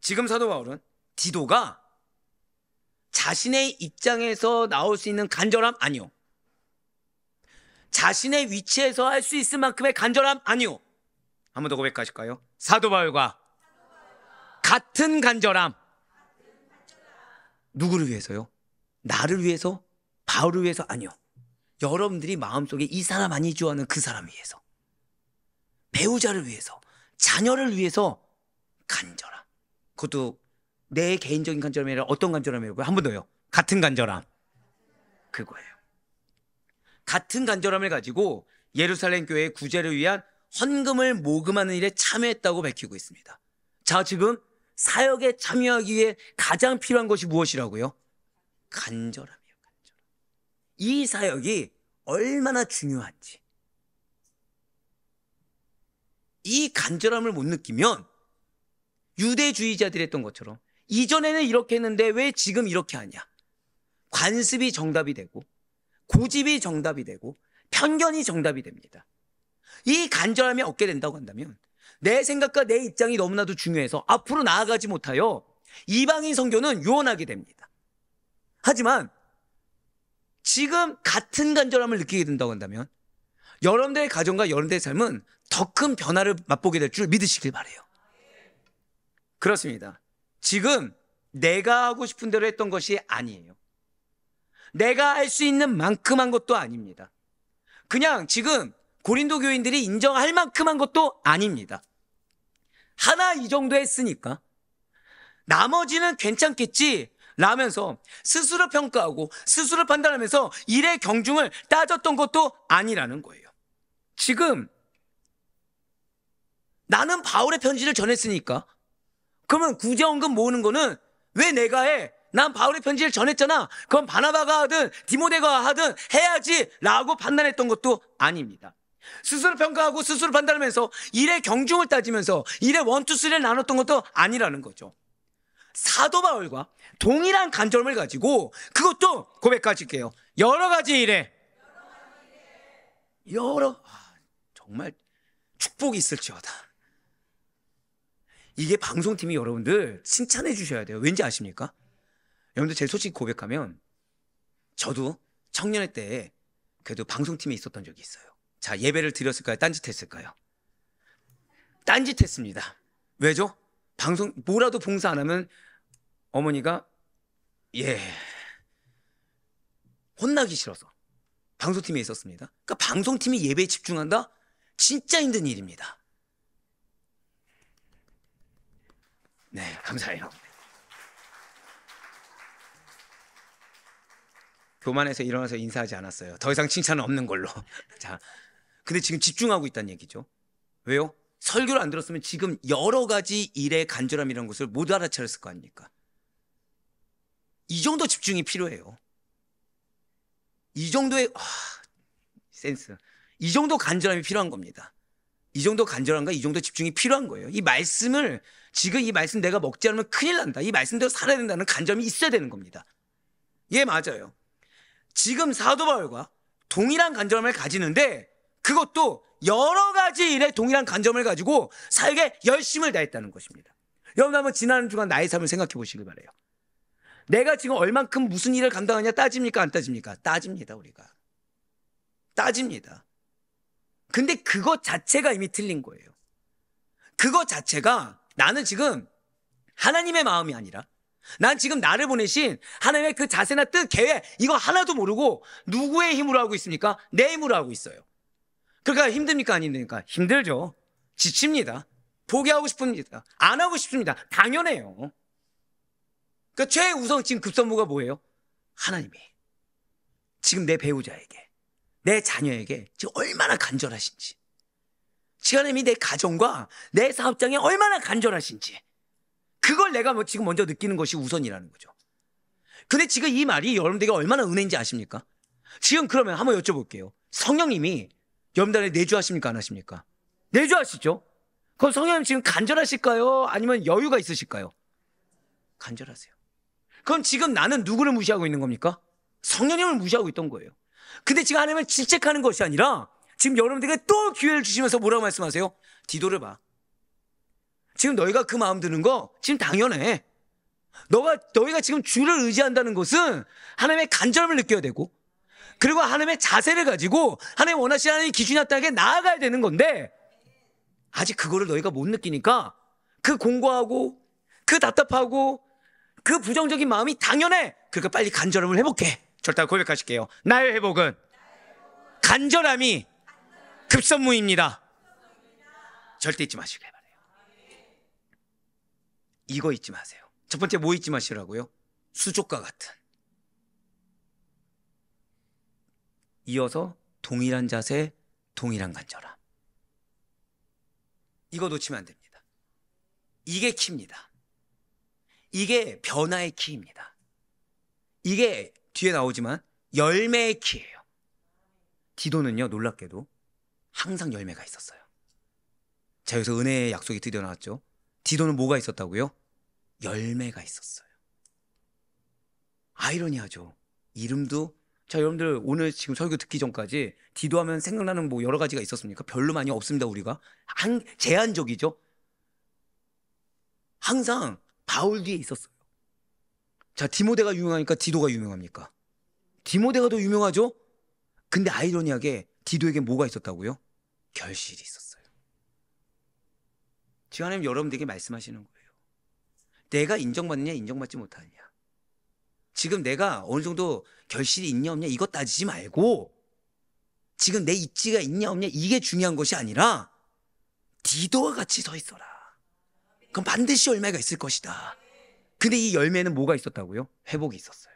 지금 사도 바울은 디도가 자신의 입장에서 나올 수 있는 간절함? 아니요. 자신의 위치에서 할 수 있을 만큼의 간절함? 아니요. 한 번 더 고백하실까요? 사도 바울과 같은 간절함. 누구를 위해서요? 나를 위해서? 바울을 위해서? 아니요. 여러분들이 마음속에 이 사람 아니죠 하는 그 사람 위해서, 배우자를 위해서, 자녀를 위해서 간절함. 그것도 내 개인적인 간절함이 아니라 어떤 간절함이라고요? 한 번 더요. 같은 간절함. 그거예요. 같은 간절함을 가지고 예루살렘 교회의 구제를 위한 헌금을 모금하는 일에 참여했다고 밝히고 있습니다. 자, 지금 사역에 참여하기 위해 가장 필요한 것이 무엇이라고요? 간절함이에요. 간절함. 이 사역이 얼마나 중요한지, 이 간절함을 못 느끼면 유대주의자들이 했던 것처럼 이전에는 이렇게 했는데 왜 지금 이렇게 하냐, 관습이 정답이 되고 고집이 정답이 되고 편견이 정답이 됩니다. 이 간절함이 없게 된다고 한다면 내 생각과 내 입장이 너무나도 중요해서 앞으로 나아가지 못하여 이방인 선교는 요원하게 됩니다. 하지만 지금 같은 간절함을 느끼게 된다고 한다면 여러분들의 가정과 여러분들의 삶은 더 큰 변화를 맛보게 될 줄 믿으시길 바라요. 그렇습니다. 지금 내가 하고 싶은 대로 했던 것이 아니에요. 내가 할 수 있는 만큼 한 것도 아닙니다. 그냥 지금 고린도 교인들이 인정할 만큼 한 것도 아닙니다. 하나 이 정도 했으니까 나머지는 괜찮겠지 라면서 스스로 평가하고 스스로 판단하면서 일의 경중을 따졌던 것도 아니라는 거예요. 지금 나는 바울의 편지를 전했으니까 그러면 구제헌금 모으는 거는 왜 내가 해? 난 바울의 편지를 전했잖아. 그럼 바나바가 하든 디모데가 하든 해야지 라고 판단했던 것도 아닙니다. 스스로 평가하고 스스로 판단하면서 일의 경중을 따지면서 일의 원투쓰리를 나눴던 것도 아니라는 거죠. 사도 바울과 동일한 간절함을 가지고 그것도 고백하실게요. 여러 가지 일에 정말 축복이 있을지어다. 이게 방송팀이 여러분들 칭찬해 주셔야 돼요. 왠지 아십니까? 여러분들 제 솔직히 고백하면 저도 청년회 때 그래도 방송팀에 있었던 적이 있어요. 자, 예배를 드렸을까요? 딴짓했을까요? 딴짓했습니다. 왜죠? 뭐라도 봉사 안 하면 어머니가 혼나기 싫어서 방송팀에 있었습니다. 그러니까 방송팀이 예배에 집중한다? 진짜 힘든 일입니다. 네, 감사해요. 교만해서 일어나서 인사하지 않았어요. 더 이상 칭찬은 없는 걸로. 자, 근데 지금 집중하고 있다는 얘기죠. 왜요? 설교를 안 들었으면 지금 여러 가지 일의 간절함이라는 것을 못 알아차렸을 거 아닙니까? 이 정도 집중이 필요해요. 이 정도의 센스, 이 정도 간절함이 필요한 겁니다. 이 정도 간절함과 이 정도 집중이 필요한 거예요. 이 말씀을 지금 이 말씀 내가 먹지 않으면 큰일 난다, 이 말씀대로 살아야 된다는 간절함이 있어야 되는 겁니다. 예, 맞아요. 지금 사도 바울과 동일한 간절함을 가지는데 그것도 여러 가지 일에 동일한 간절함을 가지고 사역에 열심을 다했다는 것입니다. 여러분 한번 지난 주간 나의 삶을 생각해 보시길 바라요. 내가 지금 얼만큼 무슨 일을 감당하냐 따집니까? 안 따집니까? 따집니다. 우리가 따집니다. 근데 그것 자체가 이미 틀린 거예요. 그것 자체가 나는 지금 하나님의 마음이 아니라 난 지금 나를 보내신 하나님의 그 자세나 뜻, 계획 이거 하나도 모르고 누구의 힘으로 하고 있습니까? 내 힘으로 하고 있어요. 그러니까 힘듭니까? 안 힘듭니까? 힘들죠. 지칩니다. 포기하고 싶습니다. 안 하고 싶습니다. 당연해요. 그러니까 최우선 지금 급선무가 뭐예요? 하나님이 지금 내 배우자에게, 내 자녀에게 지금 얼마나 간절하신지, 하나님이 내 가정과 내 사업장에 얼마나 간절하신지, 그걸 내가 지금 먼저 느끼는 것이 우선이라는 거죠. 근데 지금 이 말이 여러분들에게 얼마나 은혜인지 아십니까? 지금 그러면 한번 여쭤볼게요. 성령님이 여러분들에게 내주하십니까? 안 하십니까? 내주하시죠? 그럼 성령님 지금 간절하실까요? 아니면 여유가 있으실까요? 간절하세요. 그럼 지금 나는 누구를 무시하고 있는 겁니까? 성령님을 무시하고 있던 거예요. 근데 지금 하나님을 질책하는 것이 아니라 지금 여러분들에게 또 기회를 주시면서 뭐라고 말씀하세요? 디도를 봐. 지금 너희가 그 마음 드는 거 지금 당연해. 너희가 지금 주를 의지한다는 것은 하나님의 간절함을 느껴야 되고, 그리고 하나님의 자세를 가지고 하나님 원하시는 하나님의 기준이 나타나게 나아가야 되는 건데 아직 그거를 너희가 못 느끼니까 그 공고하고 그 답답하고 그 부정적인 마음이 당연해. 그러니까 빨리 간절함을 회복해. 절대 고백하실게요. 나의 회복은 간절함이 급선무입니다. 절대 잊지 마시길 바래요. 이거 잊지 마세요. 첫 번째 뭐 잊지 마시라고요? 수족과 같은. 이어서 동일한 자세, 동일한 간절함. 이거 놓치면 안 됩니다. 이게 키입니다. 이게 변화의 키입니다. 이게 뒤에 나오지만 열매의 키예요. 디도는요, 놀랍게도 항상 열매가 있었어요. 자, 여기서 은혜의 약속이 드디어 나왔죠. 디도는 뭐가 있었다고요? 열매가 있었어요. 아이러니하죠. 이름도, 자, 여러분들 오늘 지금 설교 듣기 전까지 디도 하면 생각나는 뭐 여러 가지가 있었습니까? 별로 많이 없습니다. 우리가 제한적이죠. 항상 바울 뒤에 있었어요. 자, 디모데가 유명하니까 디도가 유명합니까? 디모데가 더 유명하죠? 근데 아이러니하게 디도에게 뭐가 있었다고요? 결실이 있었어요. 지금 하나님 여러분들에게 말씀하시는 거예요. 내가 인정받느냐 인정받지 못하느냐, 지금 내가 어느 정도 결실이 있냐 없냐 이것 따지지 말고 지금 내 입지가 있냐 없냐 이게 중요한 것이 아니라 디도와 같이 서 있어라. 그럼 반드시 열매가 있을 것이다. 근데 이 열매는 뭐가 있었다고요? 회복이 있었어요.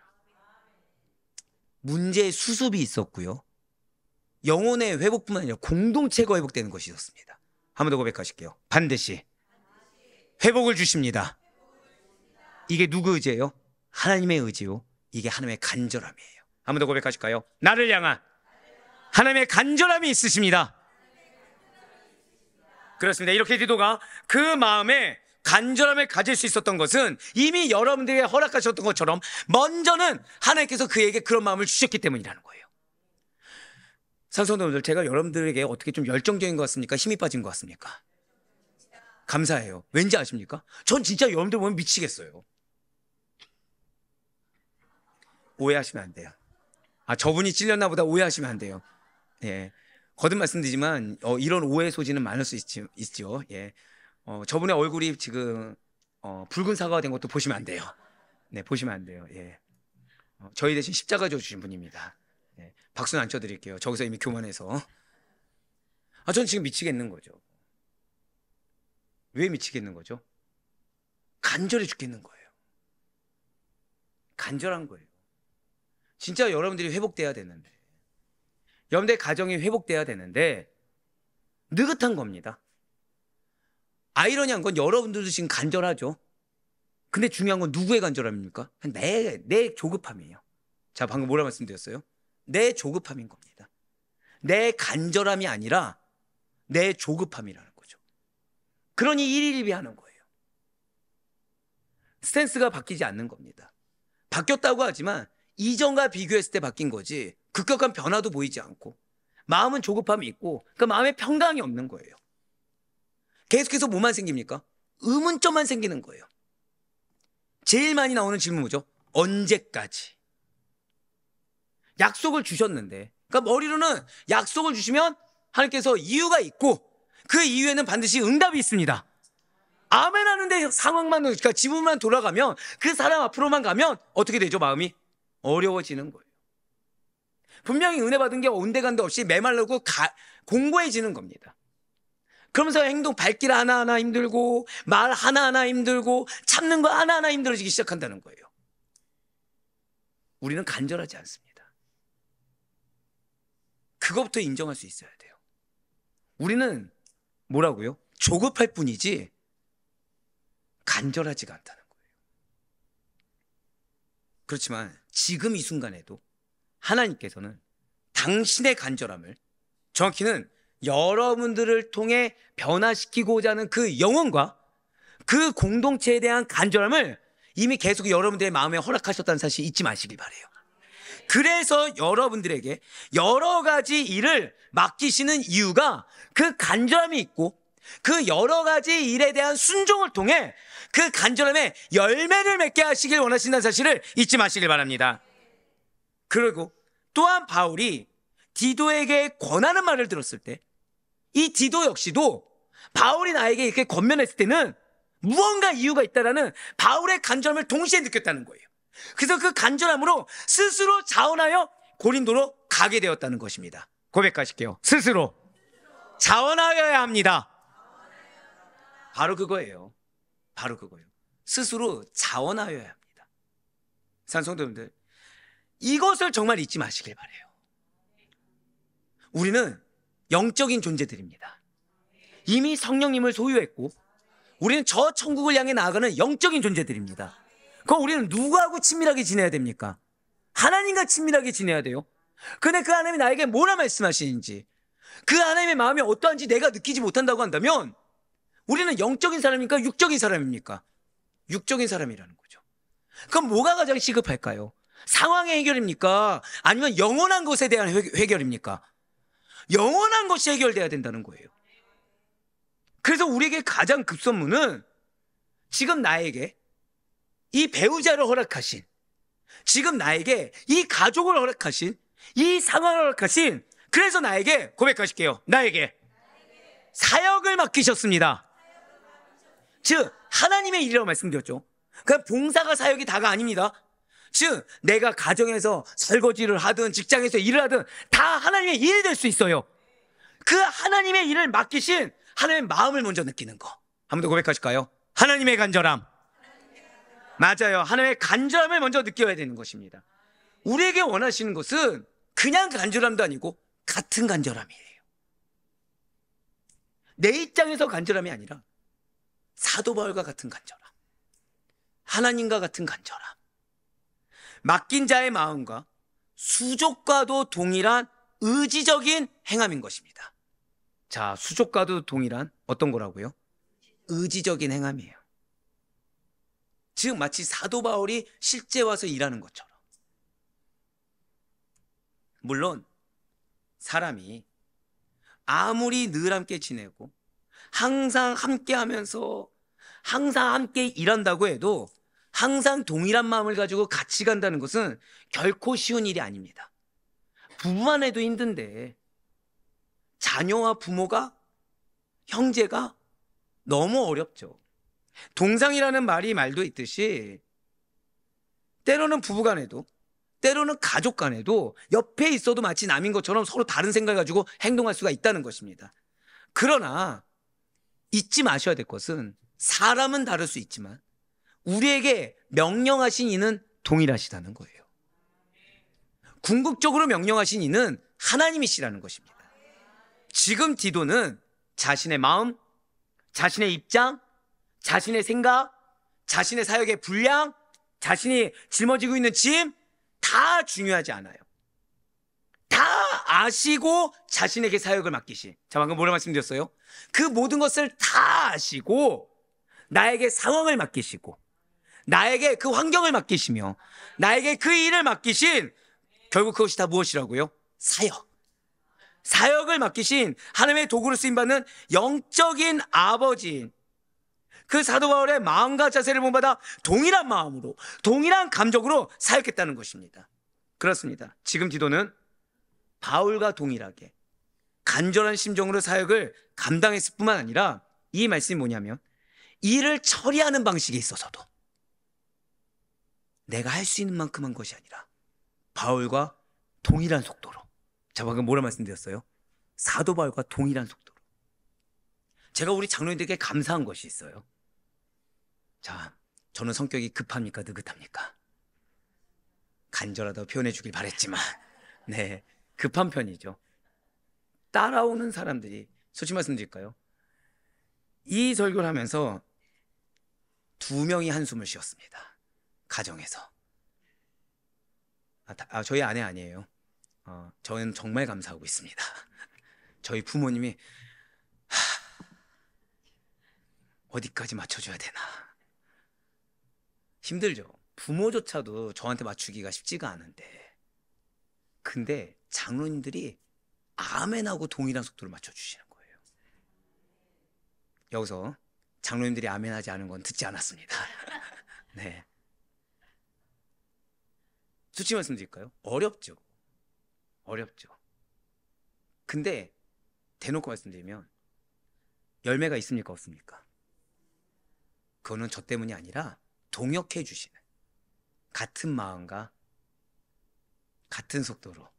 문제의 수습이 있었고요. 영혼의 회복뿐만 아니라 공동체가 회복되는 것이 있었습니다. 한 번 더 고백하실게요. 반드시 회복을 주십니다. 이게 누구 의지예요? 하나님의 의지요. 이게 하나님의 간절함이에요. 한 번 더 고백하실까요? 나를 향한 하나님의 간절함이 있으십니다. 그렇습니다. 이렇게 디도가 그 마음에 간절함을 가질 수 있었던 것은 이미 여러분들에게 허락하셨던 것처럼 먼저는 하나님께서 그에게 그런 마음을 주셨기 때문이라는 거예요. 사랑하는 제가 여러분들에게 어떻게 좀 열정적인 것 같습니까? 힘이 빠진 것 같습니까? 감사해요. 왠지 아십니까? 전 진짜 여러분들 보면 미치겠어요. 오해하시면 안 돼요. 아, 저분이 찔렸나 보다 오해하시면 안 돼요. 예. 거듭 말씀드리지만 이런 오해 소지는 많을 수 있죠. 예. 저분의 얼굴이 지금 붉은 사과가 된 것도 보시면 안 돼요. 네, 보시면 안 돼요. 예. 저희 대신 십자가 져 주신 분입니다. 예. 박수는 안 쳐드릴게요. 저기서 이미 교만해서. 아, 전 지금 미치겠는 거죠. 왜 미치겠는 거죠? 간절해 죽겠는 거예요. 간절한 거예요. 진짜 여러분들이 회복돼야 되는데, 여러분들의 가정이 회복돼야 되는데 느긋한 겁니다. 아이러니한 건 여러분들도 지금 간절하죠. 근데 중요한 건 누구의 간절함입니까? 내 조급함이에요. 자, 방금 뭐라 말씀드렸어요? 내 조급함인 겁니다. 내 간절함이 아니라 내 조급함이라는 거죠. 그러니 일일비하는 거예요. 스탠스가 바뀌지 않는 겁니다. 바뀌었다고 하지만 이전과 비교했을 때 바뀐 거지 급격한 변화도 보이지 않고 마음은 조급함이 있고 그 마음에 평강이 없는 거예요. 계속해서 뭐만 생깁니까? 의문점만 생기는 거예요. 제일 많이 나오는 질문 뭐죠? 언제까지? 약속을 주셨는데, 그러니까 머리로는 약속을 주시면 하나님께서 이유가 있고 그 이유에는 반드시 응답이 있습니다. 아멘 하는데 상황만, 그러니까 지문만 돌아가면 그 사람 앞으로만 가면 어떻게 되죠? 마음이 어려워지는 거예요. 분명히 은혜 받은 게 온데간데 없이 메말르고 공고해지는 겁니다. 그러면서 행동 발길 하나하나 힘들고 말 하나하나 힘들고 참는 거 하나하나 힘들어지기 시작한다는 거예요. 우리는 간절하지 않습니다. 그것부터 인정할 수 있어야 돼요. 우리는 뭐라고요? 조급할 뿐이지 간절하지가 않다는 거예요. 그렇지만 지금 이 순간에도 하나님께서는 당신의 간절함을, 정확히는 여러분들을 통해 변화시키고자 하는 그 영혼과 그 공동체에 대한 간절함을 이미 계속 여러분들의 마음에 허락하셨다는 사실 잊지 마시길 바라요. 그래서 여러분들에게 여러 가지 일을 맡기시는 이유가 그 간절함이 있고 그 여러 가지 일에 대한 순종을 통해 그 간절함에 열매를 맺게 하시길 원하신다는 사실을 잊지 마시길 바랍니다. 그리고 또한 바울이 디도에게 권하는 말을 들었을 때 이 디도 역시도 바울이 나에게 이렇게 권면했을 때는 무언가 이유가 있다라는 바울의 간절함을 동시에 느꼈다는 거예요. 그래서 그 간절함으로 스스로 자원하여 고린도로 가게 되었다는 것입니다. 고백하실게요. 스스로 자원하여야 합니다. 바로 그거예요. 바로 그거예요. 스스로 자원하여야 합니다. 산성도님들, 이것을 정말 잊지 마시길 바라요. 우리는 영적인 존재들입니다. 이미 성령님을 소유했고 우리는 저 천국을 향해 나아가는 영적인 존재들입니다. 그럼 우리는 누구하고 친밀하게 지내야 됩니까? 하나님과 친밀하게 지내야 돼요. 근데 그 하나님이 나에게 뭐라 말씀하시는지, 그 하나님의 마음이 어떠한지 내가 느끼지 못한다고 한다면 우리는 영적인 사람입니까? 육적인 사람입니까? 육적인 사람이라는 거죠. 그럼 뭐가 가장 시급할까요? 상황의 해결입니까? 아니면 영원한 것에 대한 해결입니까? 영원한 것이 해결돼야 된다는 거예요. 그래서 우리에게 가장 급선무는 지금 나에게 이 배우자를 허락하신, 지금 나에게 이 가족을 허락하신, 이 상황을 허락하신, 그래서 나에게 고백하실게요. 나에게 사역을 맡기셨습니다. 즉 하나님의 일이라고 말씀드렸죠. 그러니까 봉사가 사역이 다가 아닙니다. 즉 내가 가정에서 설거지를 하든 직장에서 일을 하든 다 하나님의 일이 될 수 있어요. 그 하나님의 일을 맡기신 하나님의 마음을 먼저 느끼는 거. 한 번 더 고백하실까요? 하나님의 간절함. 맞아요. 하나님의 간절함을 먼저 느껴야 되는 것입니다. 우리에게 원하시는 것은 그냥 간절함도 아니고 같은 간절함이에요. 내 입장에서 간절함이 아니라 사도 바울과 같은 간절함, 하나님과 같은 간절함, 맡긴 자의 마음과 수족과도 동일한 의지적인 행함인 것입니다. 자, 수족과도 동일한 어떤 거라고요? 의지적인 행함이에요. 즉 마치 사도 바울이 실제 와서 일하는 것처럼. 물론 사람이 아무리 늘 함께 지내고 항상 함께 하면서 항상 함께 일한다고 해도 항상 동일한 마음을 가지고 같이 간다는 것은 결코 쉬운 일이 아닙니다. 부부만 해도 힘든데 자녀와 부모가, 형제가 너무 어렵죠. 동상이라는 말도 있듯이 때로는 부부간에도, 때로는 가족 간에도 옆에 있어도 마치 남인 것처럼 서로 다른 생각을 가지고 행동할 수가 있다는 것입니다. 그러나 잊지 마셔야 될 것은 사람은 다를 수 있지만 우리에게 명령하신 이는 동일하시다는 거예요. 궁극적으로 명령하신 이는 하나님이시라는 것입니다. 지금 디도는 자신의 마음, 자신의 입장, 자신의 생각, 자신의 사역의 분량, 자신이 짊어지고 있는 짐 다 중요하지 않아요. 다 아시고 자신에게 사역을 맡기신, 자 방금 뭐라 말씀드렸어요? 그 모든 것을 다 아시고 나에게 상황을 맡기시고 나에게 그 환경을 맡기시며 나에게 그 일을 맡기신, 결국 그것이 다 무엇이라고요? 사역. 사역을 맡기신 하나님의 도구로 쓰임받는 영적인 아버지인 그 사도 바울의 마음과 자세를 본받아 동일한 마음으로, 동일한 감정으로 사역했다는 것입니다. 그렇습니다. 지금 디도는 바울과 동일하게 간절한 심정으로 사역을 감당했을 뿐만 아니라 이 말씀이 뭐냐면 일을 처리하는 방식에 있어서도 내가 할 수 있는 만큼 한 것이 아니라 바울과 동일한 속도로, 자 방금 뭐라 말씀드렸어요? 사도 바울과 동일한 속도로. 제가 우리 장로님들에게 감사한 것이 있어요. 자, 저는 성격이 급합니까? 느긋합니까? 간절하다고 표현해 주길 바랬지만 네, 급한 편이죠. 따라오는 사람들이, 솔직히 말씀드릴까요? 이 설교를 하면서 2명이 한숨을 쉬었습니다. 가정에서. 저희 아내 아니에요. 저는 정말 감사하고 있습니다. 저희 부모님이 어디까지 맞춰줘야 되나. 힘들죠. 부모조차도 저한테 맞추기가 쉽지가 않은데, 근데 장로님들이 아멘하고 동일한 속도를 맞춰주시는 거예요. 여기서 장로님들이 아멘하지 않은 건 듣지 않았습니다. 네. 솔직히 말씀드릴까요? 어렵죠. 어렵죠. 근데 대놓고 말씀드리면 열매가 있습니까 없습니까? 그거는 저 때문이 아니라 동역해 주시는, 같은 마음과 같은 속도로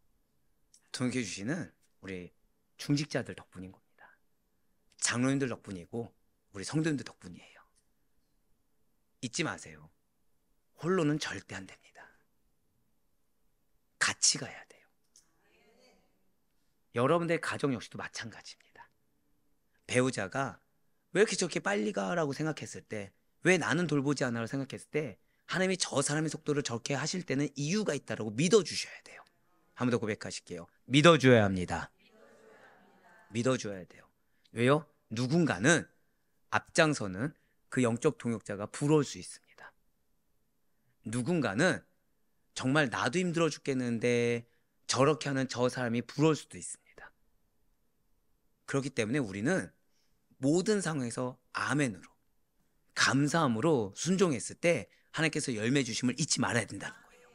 동역해 주시는 우리 중직자들 덕분인 겁니다. 장로님들 덕분이고 우리 성도님들 덕분이에요. 잊지 마세요. 홀로는 절대 안 됩니다. 같이 가야 돼요. 여러분들의 가정 역시도 마찬가지입니다. 배우자가 왜 이렇게 저렇게 빨리 가라고 생각했을 때, 왜 나는 돌보지 않아라고 생각했을 때, 하나님이 저 사람의 속도를 저렇게 하실 때는 이유가 있다라고 믿어주셔야 돼요. 한 번 더 고백하실게요. 믿어줘야 합니다. 믿어줘야 돼요. 왜요? 누군가는 앞장서는 그 영적 동역자가 부러울 수 있습니다. 누군가는 정말 나도 힘들어 죽겠는데 저렇게 하는 저 사람이 부러울 수도 있습니다. 그렇기 때문에 우리는 모든 상황에서 아멘으로, 감사함으로 순종했을 때 하나님께서 열매 주심을 잊지 말아야 된다는 거예요.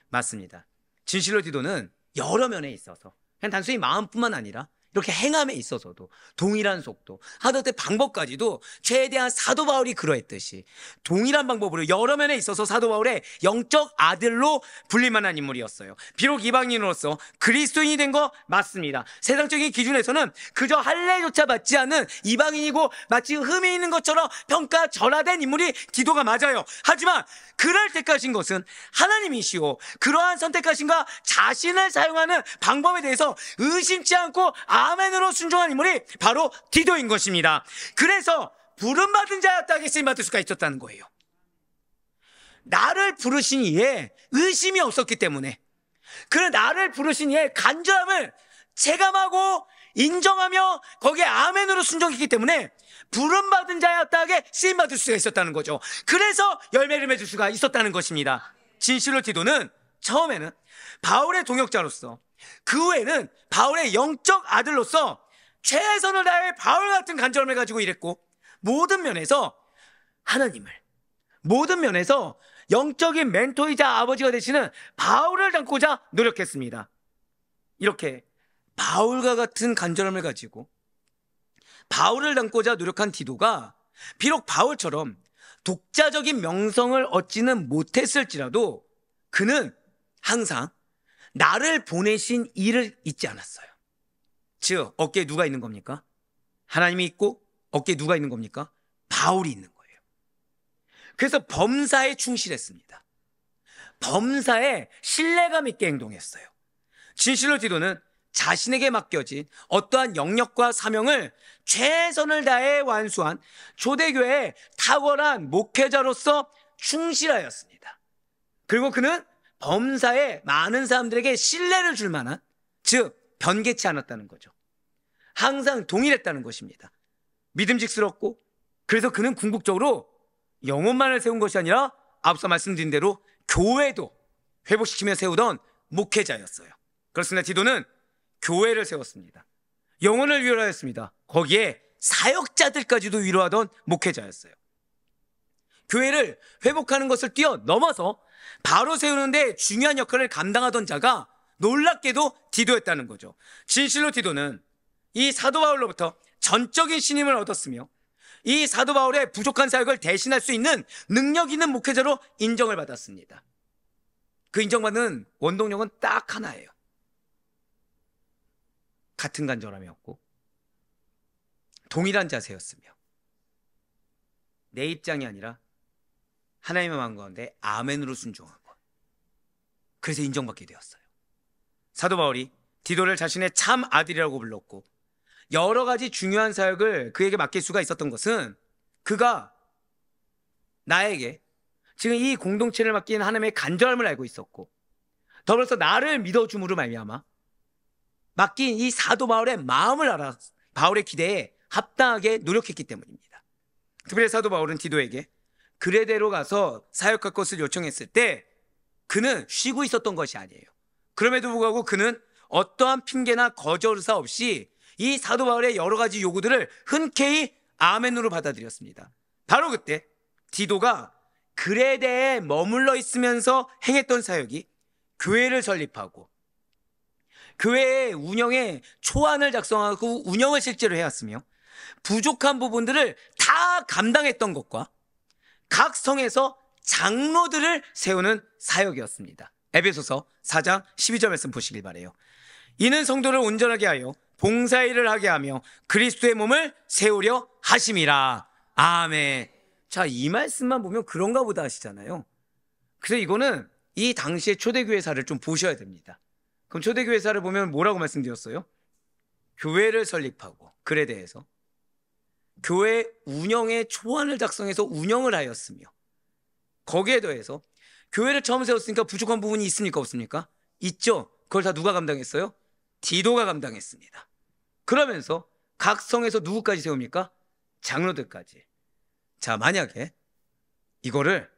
맞습니다. 진실로 디도는 여러 면에 있어서 그냥 단순히 마음뿐만 아니라 이렇게 행함에 있어서도 동일한 속도, 하다못해 방법까지도 최대한 사도 바울이 그러했듯이 동일한 방법으로 여러 면에 있어서 사도 바울의 영적 아들로 불릴만한 인물이었어요. 비록 이방인으로서 그리스도인이 된 거 맞습니다. 세상적인 기준에서는 그저 할례조차 받지 않는 이방인이고 마치 흠이 있는 것처럼 평가절하된 인물이 디도가 맞아요. 하지만 그럴 때까진 것은 하나님이시오, 그러한 선택하신가 자신을 사용하는 방법에 대해서 의심치 않고 아멘으로 순종한 인물이 바로 디도인 것입니다. 그래서 부름받은 자였다고 쓰임받을 수가 있었다는 거예요. 나를 부르신 이에 의심이 없었기 때문에, 그 나를 부르신 이에 간절함을 체감하고 인정하며 거기에 아멘으로 순종했기 때문에 부름받은 자였다게 쓰임받을 수가 있었다는 거죠. 그래서 열매를 맺을 수가 있었다는 것입니다. 진실로 디도는 처음에는 바울의 동역자로서, 그 후에는 바울의 영적 아들로서 최선을 다해 바울 같은 간절함을 가지고 일했고, 모든 면에서 하나님을, 모든 면에서 영적인 멘토이자 아버지가 되시는 바울을 닮고자 노력했습니다. 이렇게 바울과 같은 간절함을 가지고 바울을 닮고자 노력한 디도가 비록 바울처럼 독자적인 명성을 얻지는 못했을지라도 그는 항상 나를 보내신 이를 잊지 않았어요. 즉 어깨에 누가 있는 겁니까? 하나님이 있고 어깨에 누가 있는 겁니까? 바울이 있는 거예요. 그래서 범사에 충실했습니다. 범사에 신뢰감 있게 행동했어요. 진실로 디도는 자신에게 맡겨진 어떠한 영역과 사명을 최선을 다해 완수한 초대교회의 탁월한 목회자로서 충실하였습니다. 그리고 그는 범사에 많은 사람들에게 신뢰를 줄 만한, 즉 변개치 않았다는 거죠. 항상 동일했다는 것입니다. 믿음직스럽고, 그래서 그는 궁극적으로 영혼만을 세운 것이 아니라 앞서 말씀드린 대로 교회도 회복시키며 세우던 목회자였어요. 그렇습니다. 디도는 교회를 세웠습니다. 영혼을 위로하였습니다. 거기에 사역자들까지도 위로하던 목회자였어요. 교회를 회복하는 것을 뛰어넘어서 바로 세우는데 중요한 역할을 감당하던 자가 놀랍게도 디도였다는 거죠. 진실로 디도는 이 사도 바울로부터 전적인 신임을 얻었으며 이 사도 바울의 부족한 사역을 대신할 수 있는 능력 있는 목회자로 인정을 받았습니다. 그 인정받는 원동력은 딱 하나예요. 같은 간절함이었고 동일한 자세였으며 내 입장이 아니라 하나님의 마음 가운데 아멘으로 순종한 것. 그래서 인정받게 되었어요. 사도 바울이 디도를 자신의 참 아들이라고 불렀고 여러 가지 중요한 사역을 그에게 맡길 수가 있었던 것은 그가 나에게 지금 이 공동체를 맡긴 하나님의 간절함을 알고 있었고 더불어서 나를 믿어줌으로 말미암아 맡긴 이 사도 바울의 마음을 알아 바울의 기대에 합당하게 노력했기 때문입니다. 특별히 사도 바울은 디도에게 그레데로 가서 사역할 것을 요청했을 때 그는 쉬고 있었던 것이 아니에요. 그럼에도 불구하고 그는 어떠한 핑계나 거절사 없이 이 사도 바울의 여러 가지 요구들을 흔쾌히 아멘으로 받아들였습니다. 바로 그때 디도가 그레데에 머물러 있으면서 행했던 사역이 교회를 설립하고 교회의 운영에 초안을 작성하고 운영을 실제로 해왔으며 부족한 부분들을 다 감당했던 것과 각 성에서 장로들을 세우는 사역이었습니다. 에베소서 4장 12절 말씀 보시길 바라요. 이는 성도를 온전하게 하여 봉사일을 하게 하며 그리스도의 몸을 세우려 하심이라. 아멘. 자, 이 말씀만 보면 그런가 보다 하시잖아요. 그래서 이거는 이 당시의 초대교회사를 좀 보셔야 됩니다. 그럼 초대교회사를 보면 뭐라고 말씀드렸어요? 교회를 설립하고 글에 대해서 교회 운영의 초안을 작성해서 운영을 하였으며 거기에 더해서 교회를 처음 세웠으니까 부족한 부분이 있습니까? 없습니까? 있죠. 그걸 다 누가 감당했어요? 디도가 감당했습니다. 그러면서 각 성에서 누구까지 세웁니까? 장로들까지. 자, 만약에 이거를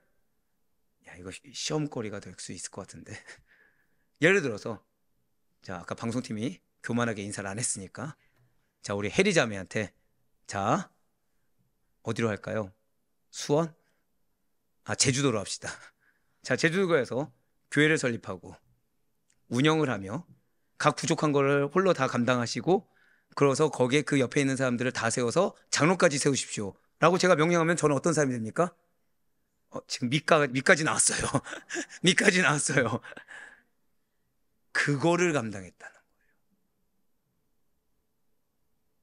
이거 시험거리가 될 수 있을 것 같은데 예를 들어서 자, 아까 방송팀이 교만하게 인사를 안 했으니까 자, 우리 혜리 자매한테 자, 어디로 할까요? 수원? 제주도로 합시다. 자, 제주도에서 교회를 설립하고 운영을 하며 각 부족한 거를 홀로 다 감당하시고 그래서 거기에 그 옆에 있는 사람들을 다 세워서 장로까지 세우십시오 라고 제가 명령하면 저는 어떤 사람이 됩니까? 지금 미까지 나왔어요. 미까지 나왔어요. 그거를 감당했다는 거예요.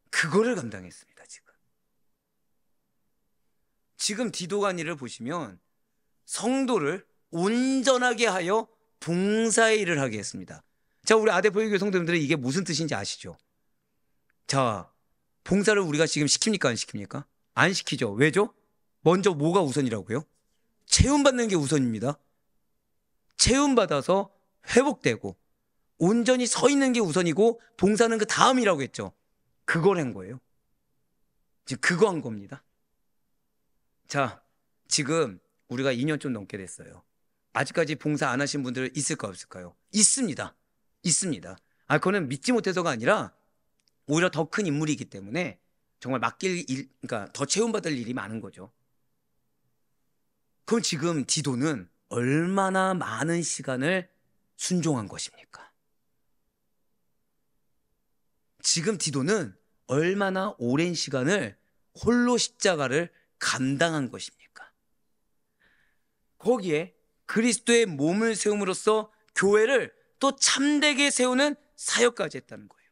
그거를 감당했습니다. 지금 디도간이를 보시면 성도를 온전하게 하여 봉사의 일을 하게 했습니다. 자, 우리 아대포유교 성도님들은 이게 무슨 뜻인지 아시죠? 자, 봉사를 우리가 지금 시킵니까? 안 시킵니까? 안 시키죠. 왜죠? 먼저 뭐가 우선이라고요? 체험받는 게 우선입니다. 체험받아서 회복되고 온전히 서 있는 게 우선이고 봉사는 그 다음이라고 했죠. 그걸 한 거예요. 지금 그거 한 겁니다. 자, 지금 우리가 2년 좀 넘게 됐어요. 아직까지 봉사 안 하신 분들 있을까 없을까요? 있습니다. 있습니다. 그거는 믿지 못해서가 아니라 오히려 더 큰 인물이기 때문에 정말 맡길 일, 그러니까 더 채움받을 일이 많은 거죠. 그럼 지금 디도는 얼마나 많은 시간을 순종한 것입니까? 지금 디도는 얼마나 오랜 시간을 홀로 십자가를 감당한 것입니까? 거기에 그리스도의 몸을 세움으로써 교회를 또 참되게 세우는 사역까지 했다는 거예요.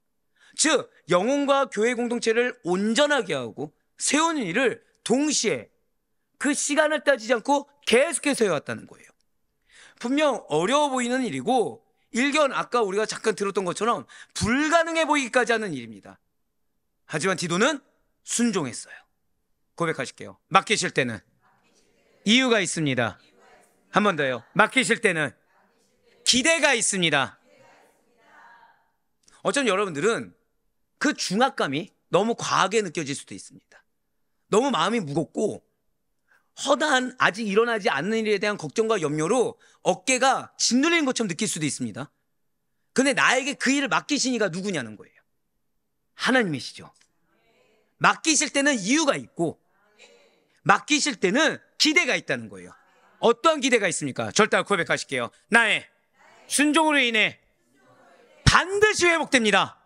즉 영혼과 교회 공동체를 온전하게 하고 세우는 일을 동시에 그 시간을 따지지 않고 계속해서 해왔다는 거예요. 분명 어려워 보이는 일이고 일견 아까 우리가 잠깐 들었던 것처럼 불가능해 보이기까지 하는 일입니다. 하지만 디도는 순종했어요. 고백하실게요. 맡기실 때는 이유가 있습니다. 한 번 더요. 맡기실 때는 기대가 있습니다. 어쩌면 여러분들은 그 중압감이 너무 과하게 느껴질 수도 있습니다. 너무 마음이 무겁고 허다한 아직 일어나지 않는 일에 대한 걱정과 염려로 어깨가 짓눌리는 것처럼 느낄 수도 있습니다. 근데 나에게 그 일을 맡기신 이가 누구냐는 거예요. 하나님이시죠. 맡기실 때는 이유가 있고 맡기실 때는 기대가 있다는 거예요. 어떠한 기대가 있습니까? 절대 고백하실게요. 나의 순종으로 인해 반드시 회복됩니다.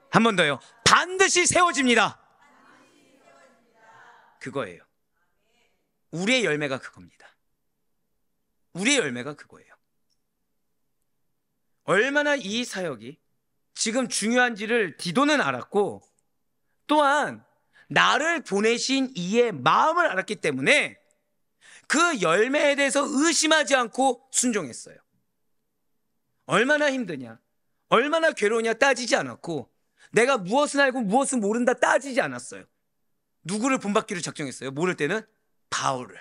한 번 더요. 반드시 세워집니다. 그거예요. 우리의 열매가 그겁니다. 우리의 열매가 그거예요. 얼마나 이 사역이 지금 중요한지를 디도는 알았고 또한 나를 보내신 이의 마음을 알았기 때문에 그 열매에 대해서 의심하지 않고 순종했어요. 얼마나 힘드냐, 얼마나 괴로우냐 따지지 않았고 내가 무엇은 알고 무엇은 모른다 따지지 않았어요. 누구를 본받기로 작정했어요? 모를 때는 바울을.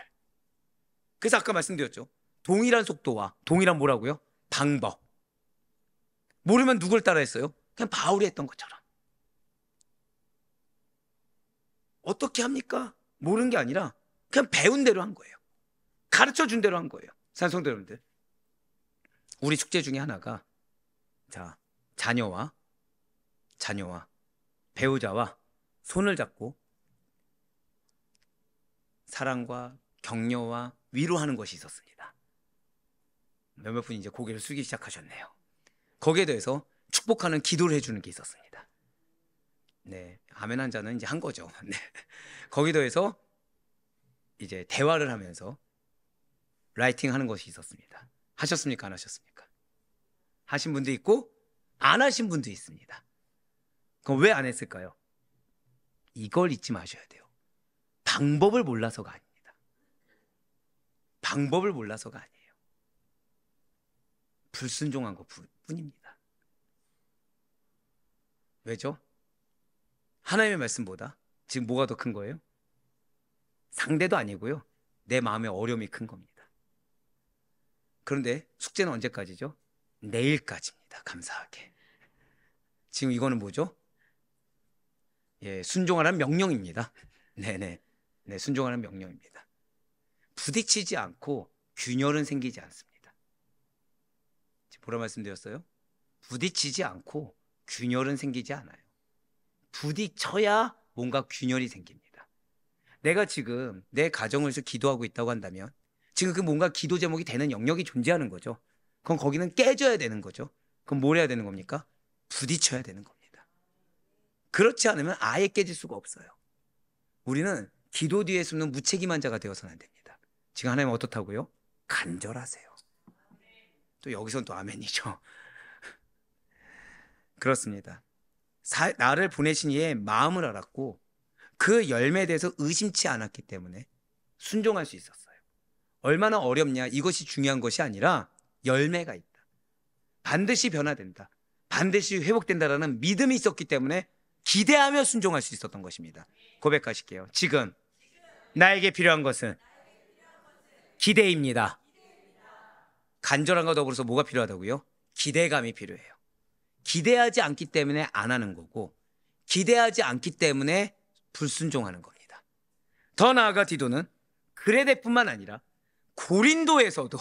그래서 아까 말씀드렸죠. 동일한 속도와 동일한 뭐라고요? 방법. 모르면 누굴 따라 했어요? 그냥 바울이 했던 것처럼. 어떻게 합니까? 모르는 게 아니라 그냥 배운 대로 한 거예요. 가르쳐 준 대로 한 거예요. 산성도 여러분들, 우리 숙제 중에 하나가 자, 자녀와 배우자와 손을 잡고 사랑과 격려와 위로하는 것이 있었습니다. 몇몇 분이 이제 고개를 숙이기 시작하셨네요. 거기에 대해서 축복하는 기도를 해주는 게 있었습니다. 네, 아멘 한 자는 이제 한 거죠. 네. 거기도 해서 이제 대화를 하면서 라이팅 하는 것이 있었습니다. 하셨습니까? 안 하셨습니까? 하신 분도 있고 안 하신 분도 있습니다. 그럼 왜 안 했을까요? 이걸 잊지 마셔야 돼요. 방법을 몰라서가 아닙니다. 방법을 몰라서가 아니에요. 불순종한 것 뿐입니다. 왜죠? 하나님의 말씀보다 지금 뭐가 더 큰 거예요? 상대도 아니고요, 내 마음의 어려움이 큰 겁니다. 그런데 숙제는 언제까지죠? 내일까지입니다. 감사하게. 지금 이거는 뭐죠? 예, 순종하라는 명령입니다. 네네. 네, 순종하는 명령입니다. 부딪히지 않고 균열은 생기지 않습니다. 뭐라 말씀드렸어요? 부딪히지 않고 균열은 생기지 않아요. 부딪혀야 뭔가 균열이 생깁니다. 내가 지금 내 가정을 위해서 기도하고 있다고 한다면 지금 그 뭔가 기도 제목이 되는 영역이 존재하는 거죠. 그럼 거기는 깨져야 되는 거죠. 그럼 뭘 해야 되는 겁니까? 부딪혀야 되는 겁니다. 그렇지 않으면 아예 깨질 수가 없어요. 우리는 기도 뒤에 숨는 무책임한 자가 되어서는 안 됩니다. 지금 하나님은 어떻다고요? 간절하세요. 또 여기선 또 아멘이죠. 그렇습니다. 나를 보내신 이의 마음을 알았고 그 열매에 대해서 의심치 않았기 때문에 순종할 수 있었어요. 얼마나 어렵냐, 이것이 중요한 것이 아니라 열매가 있다, 반드시 변화된다, 반드시 회복된다라는 믿음이 있었기 때문에 기대하며 순종할 수 있었던 것입니다. 고백하실게요. 지금 나에게 필요한 것은 기대입니다. 간절함과 더불어서 뭐가 필요하다고요? 기대감이 필요해요. 기대하지 않기 때문에 안 하는 거고, 기대하지 않기 때문에 불순종하는 겁니다. 더 나아가 디도는 그레데뿐만 아니라 고린도에서도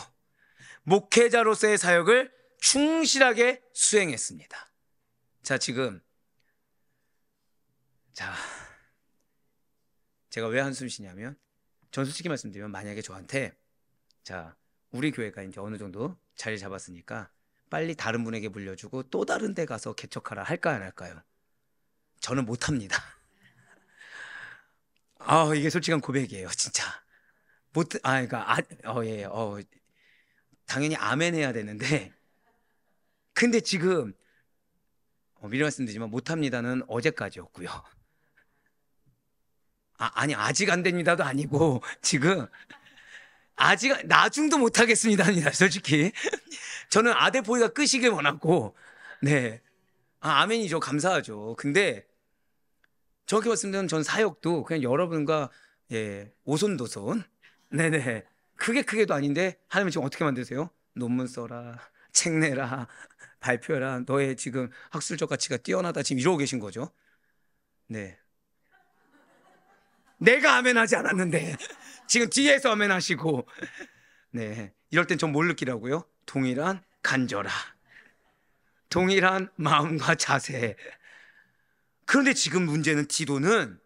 목회자로서의 사역을 충실하게 수행했습니다. 자, 지금 제가 왜 한숨 쉬냐면, 전 솔직히 말씀드리면 만약에 저한테 우리 교회가 이제 어느 정도 자리 잡았으니까 빨리 다른 분에게 물려주고 또 다른 데 가서 개척하라 할까요, 안 할까요? 저는 못합니다. 이게 솔직한 고백이에요, 진짜. 당연히 아멘 해야 되는데, 근데 지금 미리 말씀드리지만 못합니다는 어제까지였고요. 아직 안 됩니다도 아니고, 지금 아직 나중도 못하겠습니다입니다. 솔직히 저는 아데포이가 끄시길 원하고, 네, 아멘이죠. 감사하죠. 근데 정확히 말씀드리면 전 사역도 그냥 여러분과 오손도손, 네네, 크게도 아닌데 하나님은 지금 어떻게 만드세요? 논문 써라, 책 내라, 발표해라, 너의 지금 학술적 가치가 뛰어나다, 지금 이러고 계신 거죠. 네, 내가 아멘하지 않았는데 지금 뒤에서 아멘하시고, 네, 이럴 땐 전 뭘 느끼라고요? 동일한 간절함, 동일한 마음과 자세. 그런데 지금 문제는 디도는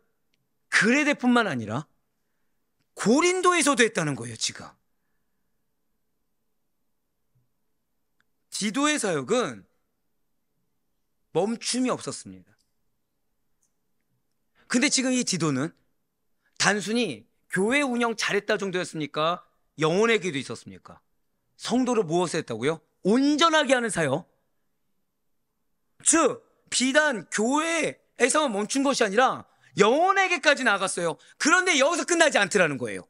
그레데뿐만 아니라 고린도에서도 했다는 거예요. 지금 디도의 사역은 멈춤이 없었습니다. 근데 지금 이 디도는 단순히 교회 운영 잘했다 정도였습니까? 영혼의 기도 있었습니까? 성도를 무엇을 했다고요? 온전하게 하는 사역. 즉 비단 교회에서만 멈춘 것이 아니라 영혼에게까지 나아갔어요. 그런데 여기서 끝나지 않더라는 거예요.